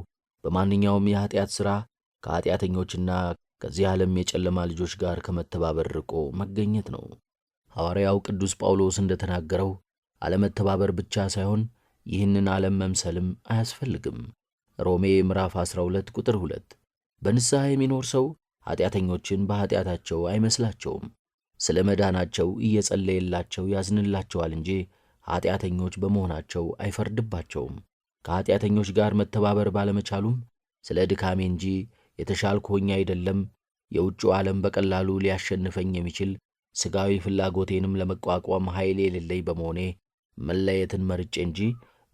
በማንኛውም የኃጢአት ሥራ ከኃጢአተኞችና ከዚህ ዓለም የጨለማ ልጆች ጋር ከመተባበር ርቆ መገኘት ነው። ሐዋርያው ቅዱስ ጳውሎስ እንደተናገረው አለመተባበር ብቻ ሳይሆን ይህንን ዓለም መምሰልም አያስፈልግም። ሮሜ ምዕራፍ 12 ቁጥር 2። በንስሐ የሚኖር ሰው ኃጢአተኞችን በኃጢአታቸው አይመስላቸውም። ስለ መዳናቸው እየጸለየላቸው ያዝንላቸዋል እንጂ ኃጢአተኞች በመሆናቸው አይፈርድባቸውም። ከኃጢአተኞች ጋር መተባበር ባለመቻሉም ስለ ድካሜ እንጂ የተሻልኩ ሆኜ አይደለም፣ የውጭው ዓለም በቀላሉ ሊያሸንፈኝ የሚችል ሥጋዊ ፍላጎቴንም ለመቋቋም ኃይል የሌለኝ በመሆኔ መለየትን መርጬ እንጂ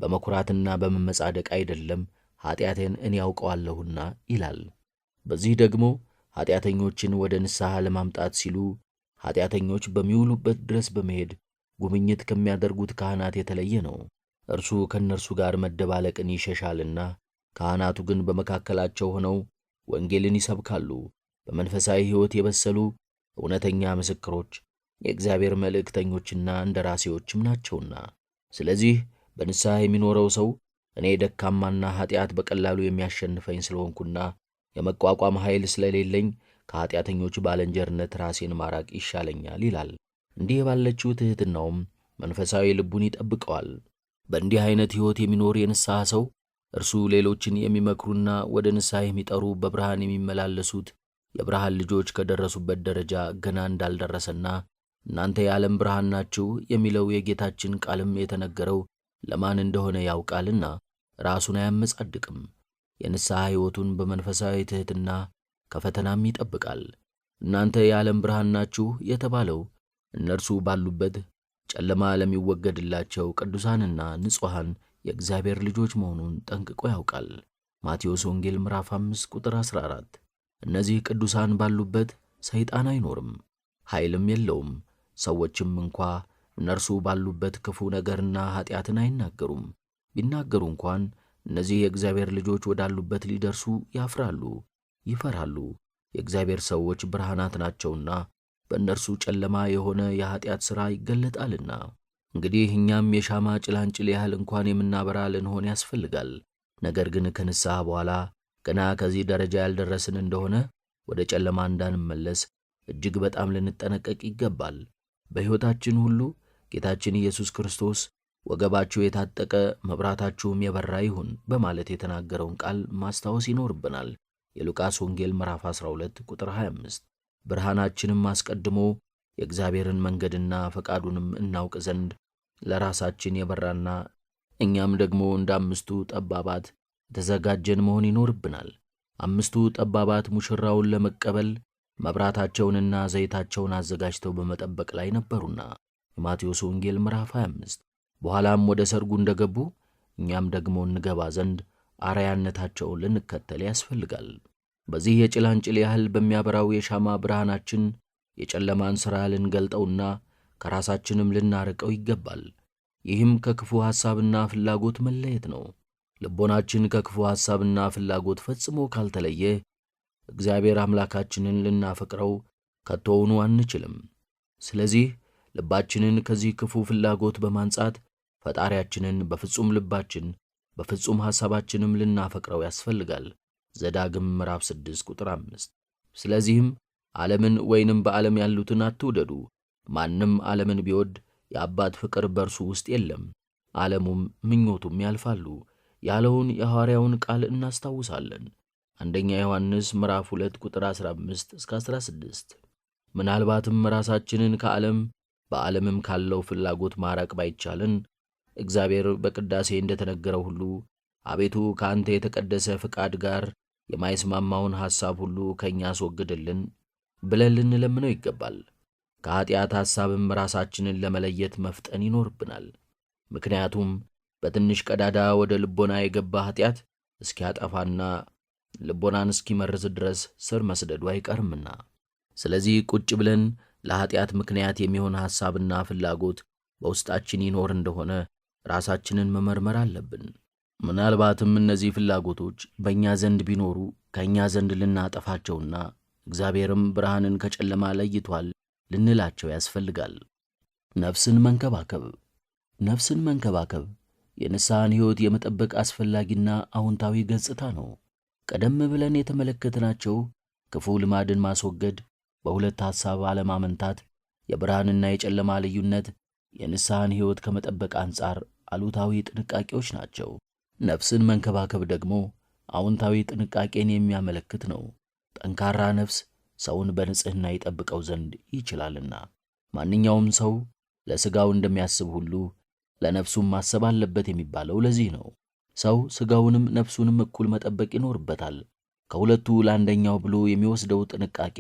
በመኩራትና በመመጻደቅ አይደለም፣ ኃጢአቴን እኔ ያውቀዋለሁና ይላል። በዚህ ደግሞ ኃጢአተኞችን ወደ ንስሐ ለማምጣት ሲሉ ኃጢአተኞች በሚውሉበት ድረስ በመሄድ ጉብኝት ከሚያደርጉት ካህናት የተለየ ነው። እርሱ ከእነርሱ ጋር መደባለቅን ይሸሻልና፣ ካህናቱ ግን በመካከላቸው ሆነው ወንጌልን ይሰብካሉ። በመንፈሳዊ ሕይወት የበሰሉ እውነተኛ ምስክሮች፣ የእግዚአብሔር መልእክተኞችና እንደራሴዎችም ናቸውና። ስለዚህ በንስሐ የሚኖረው ሰው እኔ ደካማና ኃጢአት በቀላሉ የሚያሸንፈኝ ስለሆንኩና የመቋቋም ኃይል ስለሌለኝ ከኃጢአተኞች ባልንጀርነት ራሴን ማራቅ ይሻለኛል ይላል። እንዲህ ባለችው ትሕትናውም መንፈሳዊ ልቡን ይጠብቀዋል። በእንዲህ ዐይነት ሕይወት የሚኖር የንስሐ ሰው እርሱ ሌሎችን የሚመክሩና ወደ ንስሐ የሚጠሩ በብርሃን የሚመላለሱት የብርሃን ልጆች ከደረሱበት ደረጃ ገና እንዳልደረሰና እናንተ የዓለም ብርሃን ናችሁ የሚለው የጌታችን ቃልም የተነገረው ለማን እንደሆነ ያውቃልና ራሱን አያመጻድቅም። የንስሐ ሕይወቱን በመንፈሳዊ ትሕትና ከፈተናም ይጠብቃል። እናንተ የዓለም ብርሃን ናችሁ የተባለው እነርሱ ባሉበት ጨለማ ለሚወገድላቸው ቅዱሳንና ንጹሐን የእግዚአብሔር ልጆች መሆኑን ጠንቅቆ ያውቃል። ማቴዎስ ወንጌል ምዕራፍ 5 ቁጥር 14። እነዚህ ቅዱሳን ባሉበት ሰይጣን አይኖርም፣ ኃይልም የለውም። ሰዎችም እንኳ እነርሱ ባሉበት ክፉ ነገርና ኀጢአትን አይናገሩም። ቢናገሩ እንኳን እነዚህ የእግዚአብሔር ልጆች ወዳሉበት ሊደርሱ ያፍራሉ፣ ይፈራሉ። የእግዚአብሔር ሰዎች ብርሃናት ናቸውና በእነርሱ ጨለማ የሆነ የኀጢአት ሥራ ይገለጣልና። እንግዲህ እኛም የሻማ ጭላንጭል ያህል እንኳን የምናበራ ልንሆን ያስፈልጋል። ነገር ግን ከንስሐ በኋላ ገና ከዚህ ደረጃ ያልደረስን እንደሆነ ወደ ጨለማ እንዳንመለስ እጅግ በጣም ልንጠነቀቅ ይገባል። በሕይወታችን ሁሉ ጌታችን ኢየሱስ ክርስቶስ ወገባችሁ የታጠቀ መብራታችሁም የበራ ይሁን በማለት የተናገረውን ቃል ማስታወስ ይኖርብናል። የሉቃስ ወንጌል ምዕራፍ 12 ቁጥር 25። ብርሃናችንም አስቀድሞ የእግዚአብሔርን መንገድና ፈቃዱንም እናውቅ ዘንድ ለራሳችን የበራና እኛም ደግሞ እንደ 5ቱ ጠባባት የተዘጋጀን መሆን ይኖርብናል። 5ቱ ጠባባት ሙሽራውን ለመቀበል መብራታቸውንና ዘይታቸውን አዘጋጅተው በመጠበቅ ላይ ነበሩና የማቴዎስ ወንጌል ምዕራፍ 25። በኋላም ወደ ሰርጉ እንደገቡ እኛም ደግሞ እንገባ ዘንድ አርአያነታቸውን ልንከተል ያስፈልጋል። በዚህ የጭላንጭል ያህል በሚያበራው የሻማ ብርሃናችን የጨለማን ሥራ ልንገልጠውና ከራሳችንም ልናርቀው ይገባል። ይህም ከክፉ ሐሳብና ፍላጎት መለየት ነው። ልቦናችን ከክፉ ሐሳብና ፍላጎት ፈጽሞ ካልተለየ እግዚአብሔር አምላካችንን ልናፈቅረው ከቶውኑ አንችልም። ስለዚህ ልባችንን ከዚህ ክፉ ፍላጎት በማንጻት ፈጣሪያችንን በፍጹም ልባችን በፍጹም ሐሳባችንም ልናፈቅረው ያስፈልጋል። ዘዳግም ምዕራፍ 6 ቁጥር 5። ስለዚህም ዓለምን ወይንም በዓለም ያሉትን አትውደዱ። ማንም ዓለምን ቢወድ የአባት ፍቅር በርሱ ውስጥ የለም። ዓለሙም ምኞቱም ያልፋሉ ያለውን የሐዋርያውን ቃል እናስታውሳለን። አንደኛ ዮሐንስ ምዕራፍ 2 ቁጥር 15 እስከ 16። ምናልባትም ራሳችንን ከዓለም በዓለምም ካለው ፍላጎት ማራቅ ባይቻልን እግዚአብሔር በቅዳሴ እንደተነገረው ሁሉ አቤቱ ከአንተ የተቀደሰ ፍቃድ ጋር የማይስማማውን ሐሳብ ሁሉ ከእኛ አስወግድልን ብለን ልንለምነው ይገባል። ከኀጢአት ሐሳብም ራሳችንን ለመለየት መፍጠን ይኖርብናል። ምክንያቱም በትንሽ ቀዳዳ ወደ ልቦና የገባ ኀጢአት እስኪያጠፋና ልቦናን እስኪመርዝ ድረስ ስር መስደዱ አይቀርምና። ስለዚህ ቁጭ ብለን ለኀጢአት ምክንያት የሚሆን ሐሳብና ፍላጎት በውስጣችን ይኖር እንደሆነ ራሳችንን መመርመር አለብን። ምናልባትም እነዚህ ፍላጎቶች በእኛ ዘንድ ቢኖሩ ከእኛ ዘንድ ልናጠፋቸውና እግዚአብሔርም ብርሃንን ከጨለማ ለይቷል ልንላቸው ያስፈልጋል። ነፍስን መንከባከብ የንስሐን ሕይወት የመጠበቅ አስፈላጊና አዎንታዊ ገጽታ ነው። ቀደም ብለን የተመለከትናቸው ክፉ ልማድን ማስወገድ፣ በሁለት ሐሳብ አለማመንታት፣ የብርሃንና የጨለማ ልዩነት የንስሐን ሕይወት ከመጠበቅ አንጻር አሉታዊ ጥንቃቄዎች ናቸው። ነፍስን መንከባከብ ደግሞ አዎንታዊ ጥንቃቄን የሚያመለክት ነው። ጠንካራ ነፍስ ሰውን በንጽሕና ይጠብቀው ዘንድ ይችላልና። ማንኛውም ሰው ለሥጋው እንደሚያስብ ሁሉ ለነፍሱም ማሰብ አለበት የሚባለው ለዚህ ነው። ሰው ሥጋውንም ነፍሱንም እኩል መጠበቅ ይኖርበታል። ከሁለቱ ለአንደኛው ብሎ የሚወስደው ጥንቃቄ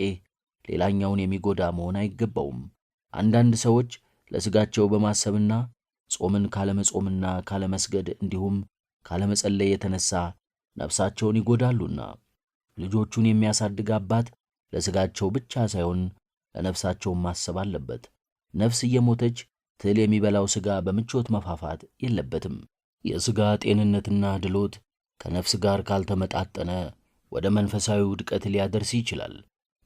ሌላኛውን የሚጎዳ መሆን አይገባውም። አንዳንድ ሰዎች ለሥጋቸው በማሰብና ጾምን ካለመጾምና ካለመስገድ እንዲሁም ካለመጸለይ የተነሳ ነፍሳቸውን ይጎዳሉና። ልጆቹን የሚያሳድግ አባት ለሥጋቸው ብቻ ሳይሆን ለነፍሳቸውም ማሰብ አለበት። ነፍስ እየሞተች ትል የሚበላው ሥጋ በምቾት መፋፋት የለበትም። የሥጋ ጤንነትና ድሎት ከነፍስ ጋር ካልተመጣጠነ ወደ መንፈሳዊ ውድቀት ሊያደርስ ይችላል።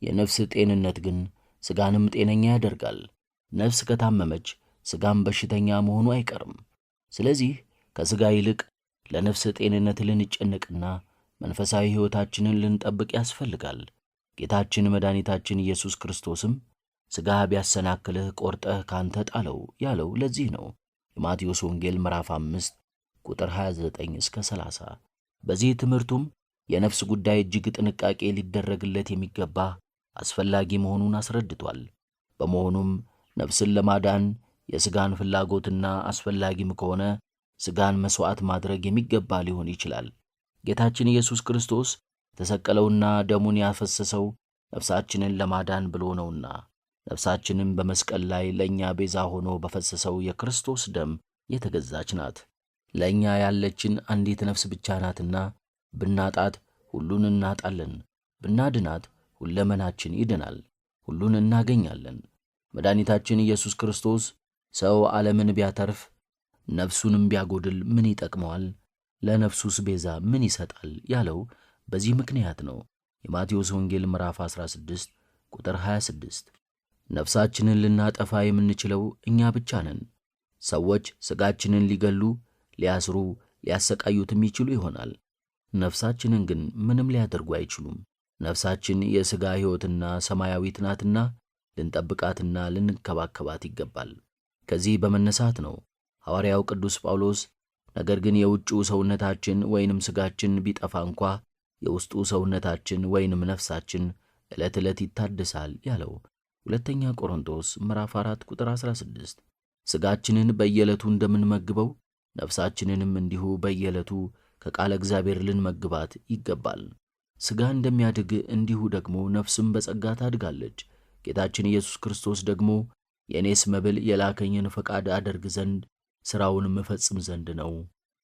የነፍስ ጤንነት ግን ሥጋንም ጤነኛ ያደርጋል። ነፍስ ከታመመች ሥጋም በሽተኛ መሆኑ አይቀርም። ስለዚህ ከሥጋ ይልቅ ለነፍስ ጤንነት ልንጨነቅና መንፈሳዊ ሕይወታችንን ልንጠብቅ ያስፈልጋል። ጌታችን መድኃኒታችን ኢየሱስ ክርስቶስም ሥጋ ቢያሰናክልህ ቆርጠህ ካንተ ጣለው ያለው ለዚህ ነው። የማቴዎስ ወንጌል ምዕራፍ 5 ቁጥር 29 እስከ 30። በዚህ ትምህርቱም የነፍስ ጉዳይ እጅግ ጥንቃቄ ሊደረግለት የሚገባ አስፈላጊ መሆኑን አስረድቷል። በመሆኑም ነፍስን ለማዳን የሥጋን ፍላጎትና አስፈላጊም ከሆነ ሥጋን መሥዋዕት ማድረግ የሚገባ ሊሆን ይችላል። ጌታችን ኢየሱስ ክርስቶስ የተሰቀለውና ደሙን ያፈሰሰው ነፍሳችንን ለማዳን ብሎ ነውና። ነፍሳችንም በመስቀል ላይ ለእኛ ቤዛ ሆኖ በፈሰሰው የክርስቶስ ደም የተገዛች ናት። ለእኛ ያለችን አንዲት ነፍስ ብቻ ናትና ብናጣት ሁሉን እናጣለን፣ ብናድናት ሁለመናችን ይድናል፣ ሁሉን እናገኛለን። መድኃኒታችን ኢየሱስ ክርስቶስ ሰው ዓለምን ቢያተርፍ ነፍሱንም ቢያጎድል ምን ይጠቅመዋል? ለነፍሱስ ቤዛ ምን ይሰጣል? ያለው በዚህ ምክንያት ነው። የማቴዎስ ወንጌል ምዕራፍ 16 ቁጥር 26። ነፍሳችንን ልናጠፋ የምንችለው እኛ ብቻ ነን። ሰዎች ሥጋችንን ሊገሉ፣ ሊያስሩ፣ ሊያሰቃዩትም ይችሉ ይሆናል። ነፍሳችንን ግን ምንም ሊያደርጉ አይችሉም። ነፍሳችን የሥጋ ሕይወትና ሰማያዊት ናትና ልንጠብቃትና ልንከባከባት ይገባል። ከዚህ በመነሳት ነው ሐዋርያው ቅዱስ ጳውሎስ ነገር ግን የውጭው ሰውነታችን ወይንም ሥጋችን ቢጠፋ እንኳ የውስጡ ሰውነታችን ወይንም ነፍሳችን ዕለት ዕለት ይታደሳል ያለው ሁለተኛ ቆሮንቶስ ምዕራፍ 4 ቁጥር 16። ሥጋችንን በየዕለቱ እንደምንመግበው ነፍሳችንንም እንዲሁ በየዕለቱ ከቃለ እግዚአብሔር ልንመግባት ይገባል። ሥጋ እንደሚያድግ እንዲሁ ደግሞ ነፍስም በጸጋ ታድጋለች። ጌታችን ኢየሱስ ክርስቶስ ደግሞ የእኔስ መብል የላከኝን ፈቃድ አደርግ ዘንድ ሥራውንም እፈጽም ዘንድ ነው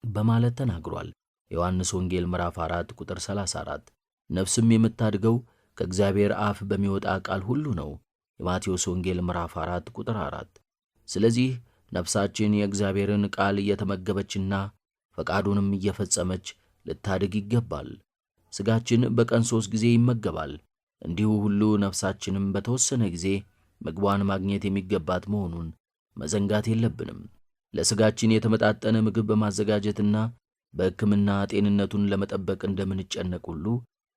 በማለት ተናግሯል። ዮሐንስ ወንጌል ምዕራፍ 4 ቁጥር 34። ነፍስም የምታድገው ከእግዚአብሔር አፍ በሚወጣ ቃል ሁሉ ነው። የማቴዎስ ወንጌል ምዕራፍ 4 ቁጥር 4። ስለዚህ ነፍሳችን የእግዚአብሔርን ቃል እየተመገበችና ፈቃዱንም እየፈጸመች ልታድግ ይገባል። ሥጋችን በቀን 3 ጊዜ ይመገባል። እንዲሁ ሁሉ ነፍሳችንም በተወሰነ ጊዜ ምግቧን ማግኘት የሚገባት መሆኑን መዘንጋት የለብንም። ለሥጋችን የተመጣጠነ ምግብ በማዘጋጀትና በሕክምና ጤንነቱን ለመጠበቅ እንደምንጨነቅ ሁሉ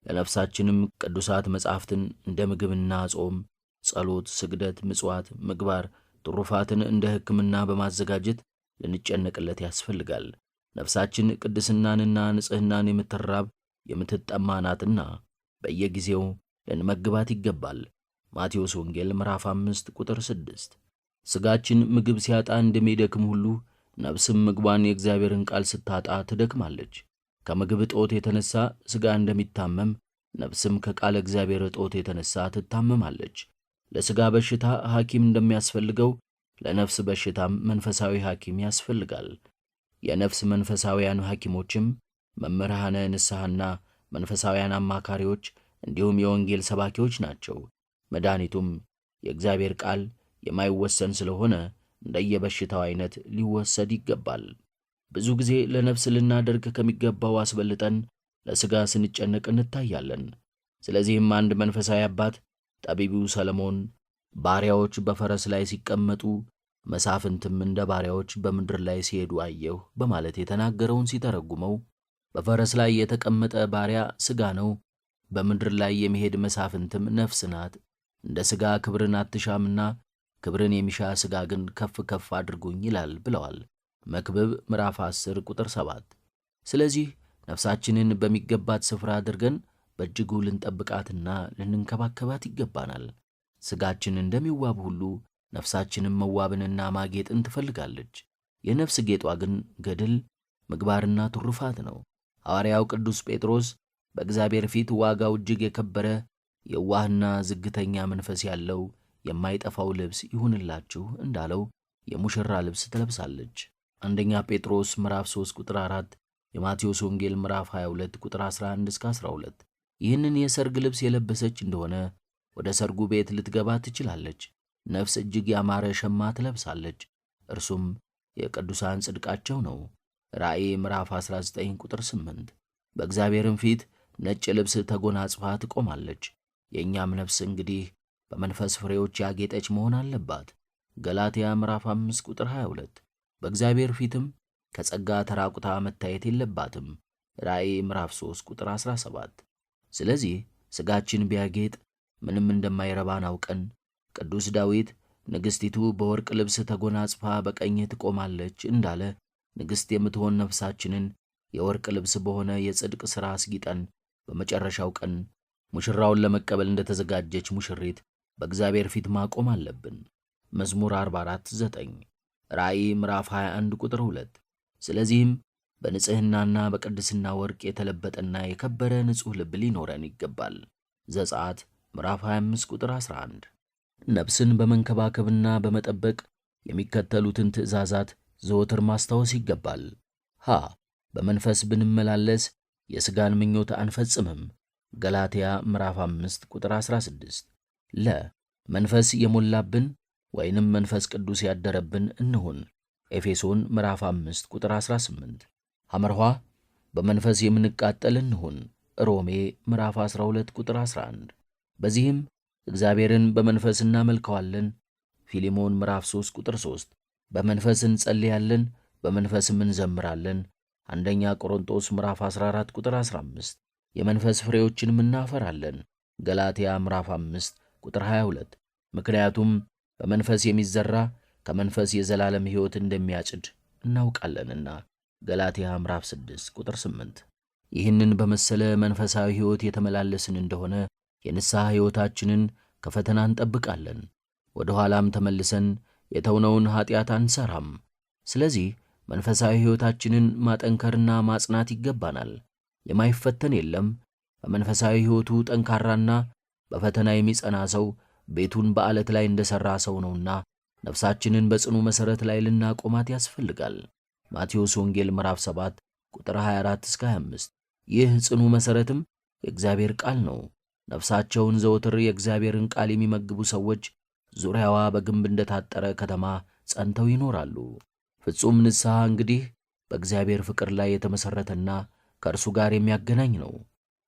ለነፍሳችንም ቅዱሳት መጻሕፍትን እንደ ምግብና ጾም፣ ጸሎት፣ ስግደት፣ ምጽዋት፣ ምግባር፣ ትሩፋትን እንደ ሕክምና በማዘጋጀት ልንጨነቅለት ያስፈልጋል። ነፍሳችን ቅድስናንና ንጽሕናን የምትራብ የምትጠማ ናትና በየጊዜው ልንመግባት ይገባል። ማቴዎስ ወንጌል ምዕራፍ 5 ቁጥር 6። ሥጋችን ምግብ ሲያጣ እንደሚደክም ሁሉ ነፍስም ምግቧን የእግዚአብሔርን ቃል ስታጣ ትደክማለች። ከምግብ እጦት የተነሣ ሥጋ እንደሚታመም ነፍስም ከቃለ እግዚአብሔር እጦት የተነሣ ትታመማለች። ለሥጋ በሽታ ሐኪም እንደሚያስፈልገው ለነፍስ በሽታም መንፈሳዊ ሐኪም ያስፈልጋል። የነፍስ መንፈሳውያን ሐኪሞችም መምህራነ ንስሐና መንፈሳውያን አማካሪዎች እንዲሁም የወንጌል ሰባኪዎች ናቸው። መድኃኒቱም የእግዚአብሔር ቃል የማይወሰን ስለሆነ እንደየበሽታው ዓይነት ሊወሰድ ይገባል። ብዙ ጊዜ ለነፍስ ልናደርግ ከሚገባው አስበልጠን ለሥጋ ስንጨነቅ እንታያለን። ስለዚህም አንድ መንፈሳዊ አባት ጠቢቡ ሰለሞን ባሪያዎች በፈረስ ላይ ሲቀመጡ መሳፍንትም እንደ ባሪያዎች በምድር ላይ ሲሄዱ አየሁ በማለት የተናገረውን ሲተረጉመው በፈረስ ላይ የተቀመጠ ባሪያ ሥጋ ነው፣ በምድር ላይ የሚሄድ መሳፍንትም ነፍስ ናት። እንደ ሥጋ ክብርን አትሻምና ክብርን የሚሻ ሥጋ ግን ከፍ ከፍ አድርጉኝ ይላል ብለዋል። መክብብ ምዕራፍ 10 ቁጥር 7። ስለዚህ ነፍሳችንን በሚገባት ስፍራ አድርገን በእጅጉ ልንጠብቃትና ልንንከባከባት ይገባናል። ሥጋችን እንደሚዋብ ሁሉ ነፍሳችንም መዋብንና ማጌጥን ትፈልጋለች። የነፍስ ጌጧ ግን ገድል፣ ምግባርና ትሩፋት ነው። ሐዋርያው ቅዱስ ጴጥሮስ በእግዚአብሔር ፊት ዋጋው እጅግ የከበረ የዋህና ዝግተኛ መንፈስ ያለው የማይጠፋው ልብስ ይሁንላችሁ እንዳለው የሙሽራ ልብስ ትለብሳለች። አንደኛ ጴጥሮስ ምዕራፍ 3 ቁጥር 4፣ የማቴዎስ ወንጌል ምዕራፍ 22 ቁጥር 11 እስከ 12። ይህንን የሰርግ ልብስ የለበሰች እንደሆነ ወደ ሰርጉ ቤት ልትገባ ትችላለች። ነፍስ እጅግ ያማረ ሸማ ትለብሳለች፣ እርሱም የቅዱሳን ጽድቃቸው ነው። ራእይ ምዕራፍ 19 ቁጥር 8። በእግዚአብሔርም ፊት ነጭ ልብስ ተጎናጽፋ ትቆማለች። የእኛም ነፍስ እንግዲህ በመንፈስ ፍሬዎች ያጌጠች መሆን አለባት። ገላትያ ምዕራፍ 5 ቁጥር 22። በእግዚአብሔር ፊትም ከጸጋ ተራቁታ መታየት የለባትም። ራእይ ምዕራፍ 3 ቁጥር 17። ስለዚህ ሥጋችን ቢያጌጥ ምንም እንደማይረባን አውቀን ቅዱስ ዳዊት ንግሥቲቱ በወርቅ ልብስ ተጎናጽፋ በቀኝህ ትቆማለች እንዳለ ንግሥት የምትሆን ነፍሳችንን የወርቅ ልብስ በሆነ የጽድቅ ሥራ አስጊጠን በመጨረሻው ቀን ሙሽራውን ለመቀበል እንደተዘጋጀች ሙሽሪት በእግዚአብሔር ፊት ማቆም አለብን። መዝሙር 44:9፣ ራእይ ምዕራፍ 21 ቁጥር 2። ስለዚህም በንጽሕናና በቅድስና ወርቅ የተለበጠና የከበረ ንጹሕ ልብ ሊኖረን ይገባል። ዘጸአት ምዕራፍ 25 ቁጥር 11። ነፍስን በመንከባከብና በመጠበቅ የሚከተሉትን ትእዛዛት ዘወትር ማስታወስ ይገባል። ሀ በመንፈስ ብንመላለስ የሥጋን ምኞት አንፈጽምም። ገላትያ ምዕራፍ 5 ቁጥር 16። ለ መንፈስ የሞላብን ወይንም መንፈስ ቅዱስ ያደረብን እንሁን። ኤፌሶን ምዕራፍ 5 ቁጥር 18። ሐመርኋ በመንፈስ የምንቃጠል እንሁን። ሮሜ ምዕራፍ 12 ቁጥር 11። በዚህም እግዚአብሔርን በመንፈስ እናመልከዋለን። ፊልሞን ምዕራፍ 3 ቁጥር 3። በመንፈስ እንጸልያለን፣ በመንፈስም እንዘምራለን። አንደኛ ቆሮንቶስ ምዕራፍ 14 ቁጥር 15። የመንፈስ ፍሬዎችንም እናፈራለን። ገላትያ ምዕራፍ 5 ቁጥር 22። ምክንያቱም በመንፈስ የሚዘራ ከመንፈስ የዘላለም ሕይወት እንደሚያጭድ እናውቃለንና። ገላትያ ምዕራፍ 6 ቁጥር 8። ይህንን በመሰለ መንፈሳዊ ሕይወት የተመላለስን እንደሆነ የንስሐ ሕይወታችንን ከፈተና እንጠብቃለን። ወደ ኋላም ተመልሰን የተውነውን ኀጢአት አንሠራም። ስለዚህ መንፈሳዊ ሕይወታችንን ማጠንከርና ማጽናት ይገባናል። የማይፈተን የለም። በመንፈሳዊ ሕይወቱ ጠንካራና በፈተና የሚጸና ሰው ቤቱን በዓለት ላይ እንደሠራ ሰው ነውና ነፍሳችንን በጽኑ መሠረት ላይ ልናቆማት ያስፈልጋል። ማቴዎስ ወንጌል ምዕራፍ 7 ቁጥር 24 እስከ 25። ይህ ጽኑ መሠረትም የእግዚአብሔር ቃል ነው። ነፍሳቸውን ዘወትር የእግዚአብሔርን ቃል የሚመግቡ ሰዎች ዙሪያዋ በግንብ እንደታጠረ ከተማ ጸንተው ይኖራሉ። ፍጹም ንስሐ እንግዲህ በእግዚአብሔር ፍቅር ላይ የተመሠረተና ከእርሱ ጋር የሚያገናኝ ነው።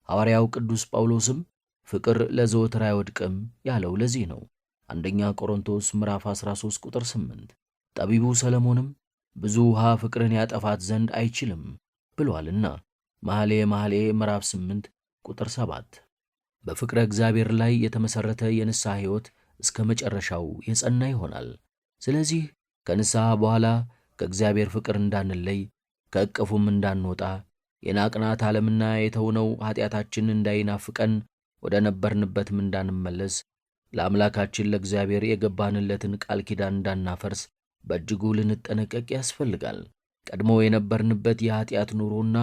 ሐዋርያው ቅዱስ ጳውሎስም ፍቅር ለዘወትር አይወድቅም ያለው ለዚህ ነው። አንደኛ ቆሮንቶስ ምዕራፍ 13 ቁጥር 8። ጠቢቡ ሰለሞንም ብዙ ውሃ ፍቅርን ያጠፋት ዘንድ አይችልም ብሏልና መኃልየ መኃልይ ምዕራፍ 8 ቁጥር 7። በፍቅረ እግዚአብሔር ላይ የተመሠረተ የንስሐ ሕይወት እስከ መጨረሻው የጸና ይሆናል። ስለዚህ ከንስሐ በኋላ ከእግዚአብሔር ፍቅር እንዳንለይ ከእቅፉም እንዳንወጣ የናቅናት ዓለምና የተውነው ኀጢአታችን እንዳይናፍቀን ወደ ነበርንበትም እንዳንመለስ ለአምላካችን ለእግዚአብሔር የገባንለትን ቃል ኪዳን እንዳናፈርስ በእጅጉ ልንጠነቀቅ ያስፈልጋል። ቀድሞ የነበርንበት የኀጢአት ኑሮና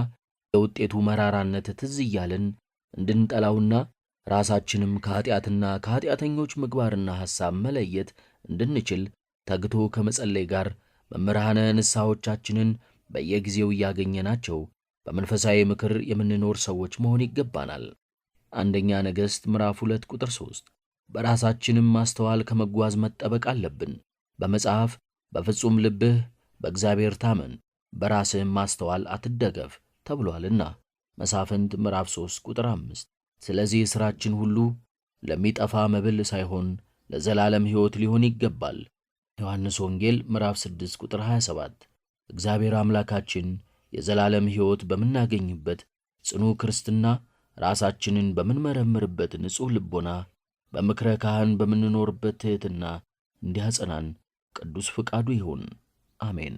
የውጤቱ መራራነት ትዝ እያልን እንድንጠላውና ራሳችንም ከኀጢአትና ከኀጢአተኞች ምግባርና ሐሳብ መለየት እንድንችል ተግቶ ከመጸለይ ጋር መምህራነ ንስሐዎቻችንን በየጊዜው እያገኘናቸው በመንፈሳዊ ምክር የምንኖር ሰዎች መሆን ይገባናል። አንደኛ ነገሥት ምዕራፍ 2 ቁጥር 3። በራሳችንም ማስተዋል ከመጓዝ መጠበቅ አለብን። በመጽሐፍ በፍጹም ልብህ በእግዚአብሔር ታመን፣ በራስህም ማስተዋል አትደገፍ ተብሏልና መሳፍንት ምዕራፍ 3 ቁጥር 5። ስለዚህ ሥራችን ሁሉ ለሚጠፋ መብል ሳይሆን ለዘላለም ሕይወት ሊሆን ይገባል። ዮሐንስ ወንጌል ምዕራፍ 6 ቁጥር 27። እግዚአብሔር አምላካችን የዘላለም ሕይወት በምናገኝበት ጽኑ ክርስትና ራሳችንን በምንመረምርበት ንጹሕ ልቦና በምክረ ካህን በምንኖርበት ትሕትና እንዲያጸናን ቅዱስ ፍቃዱ ይሁን። አሜን።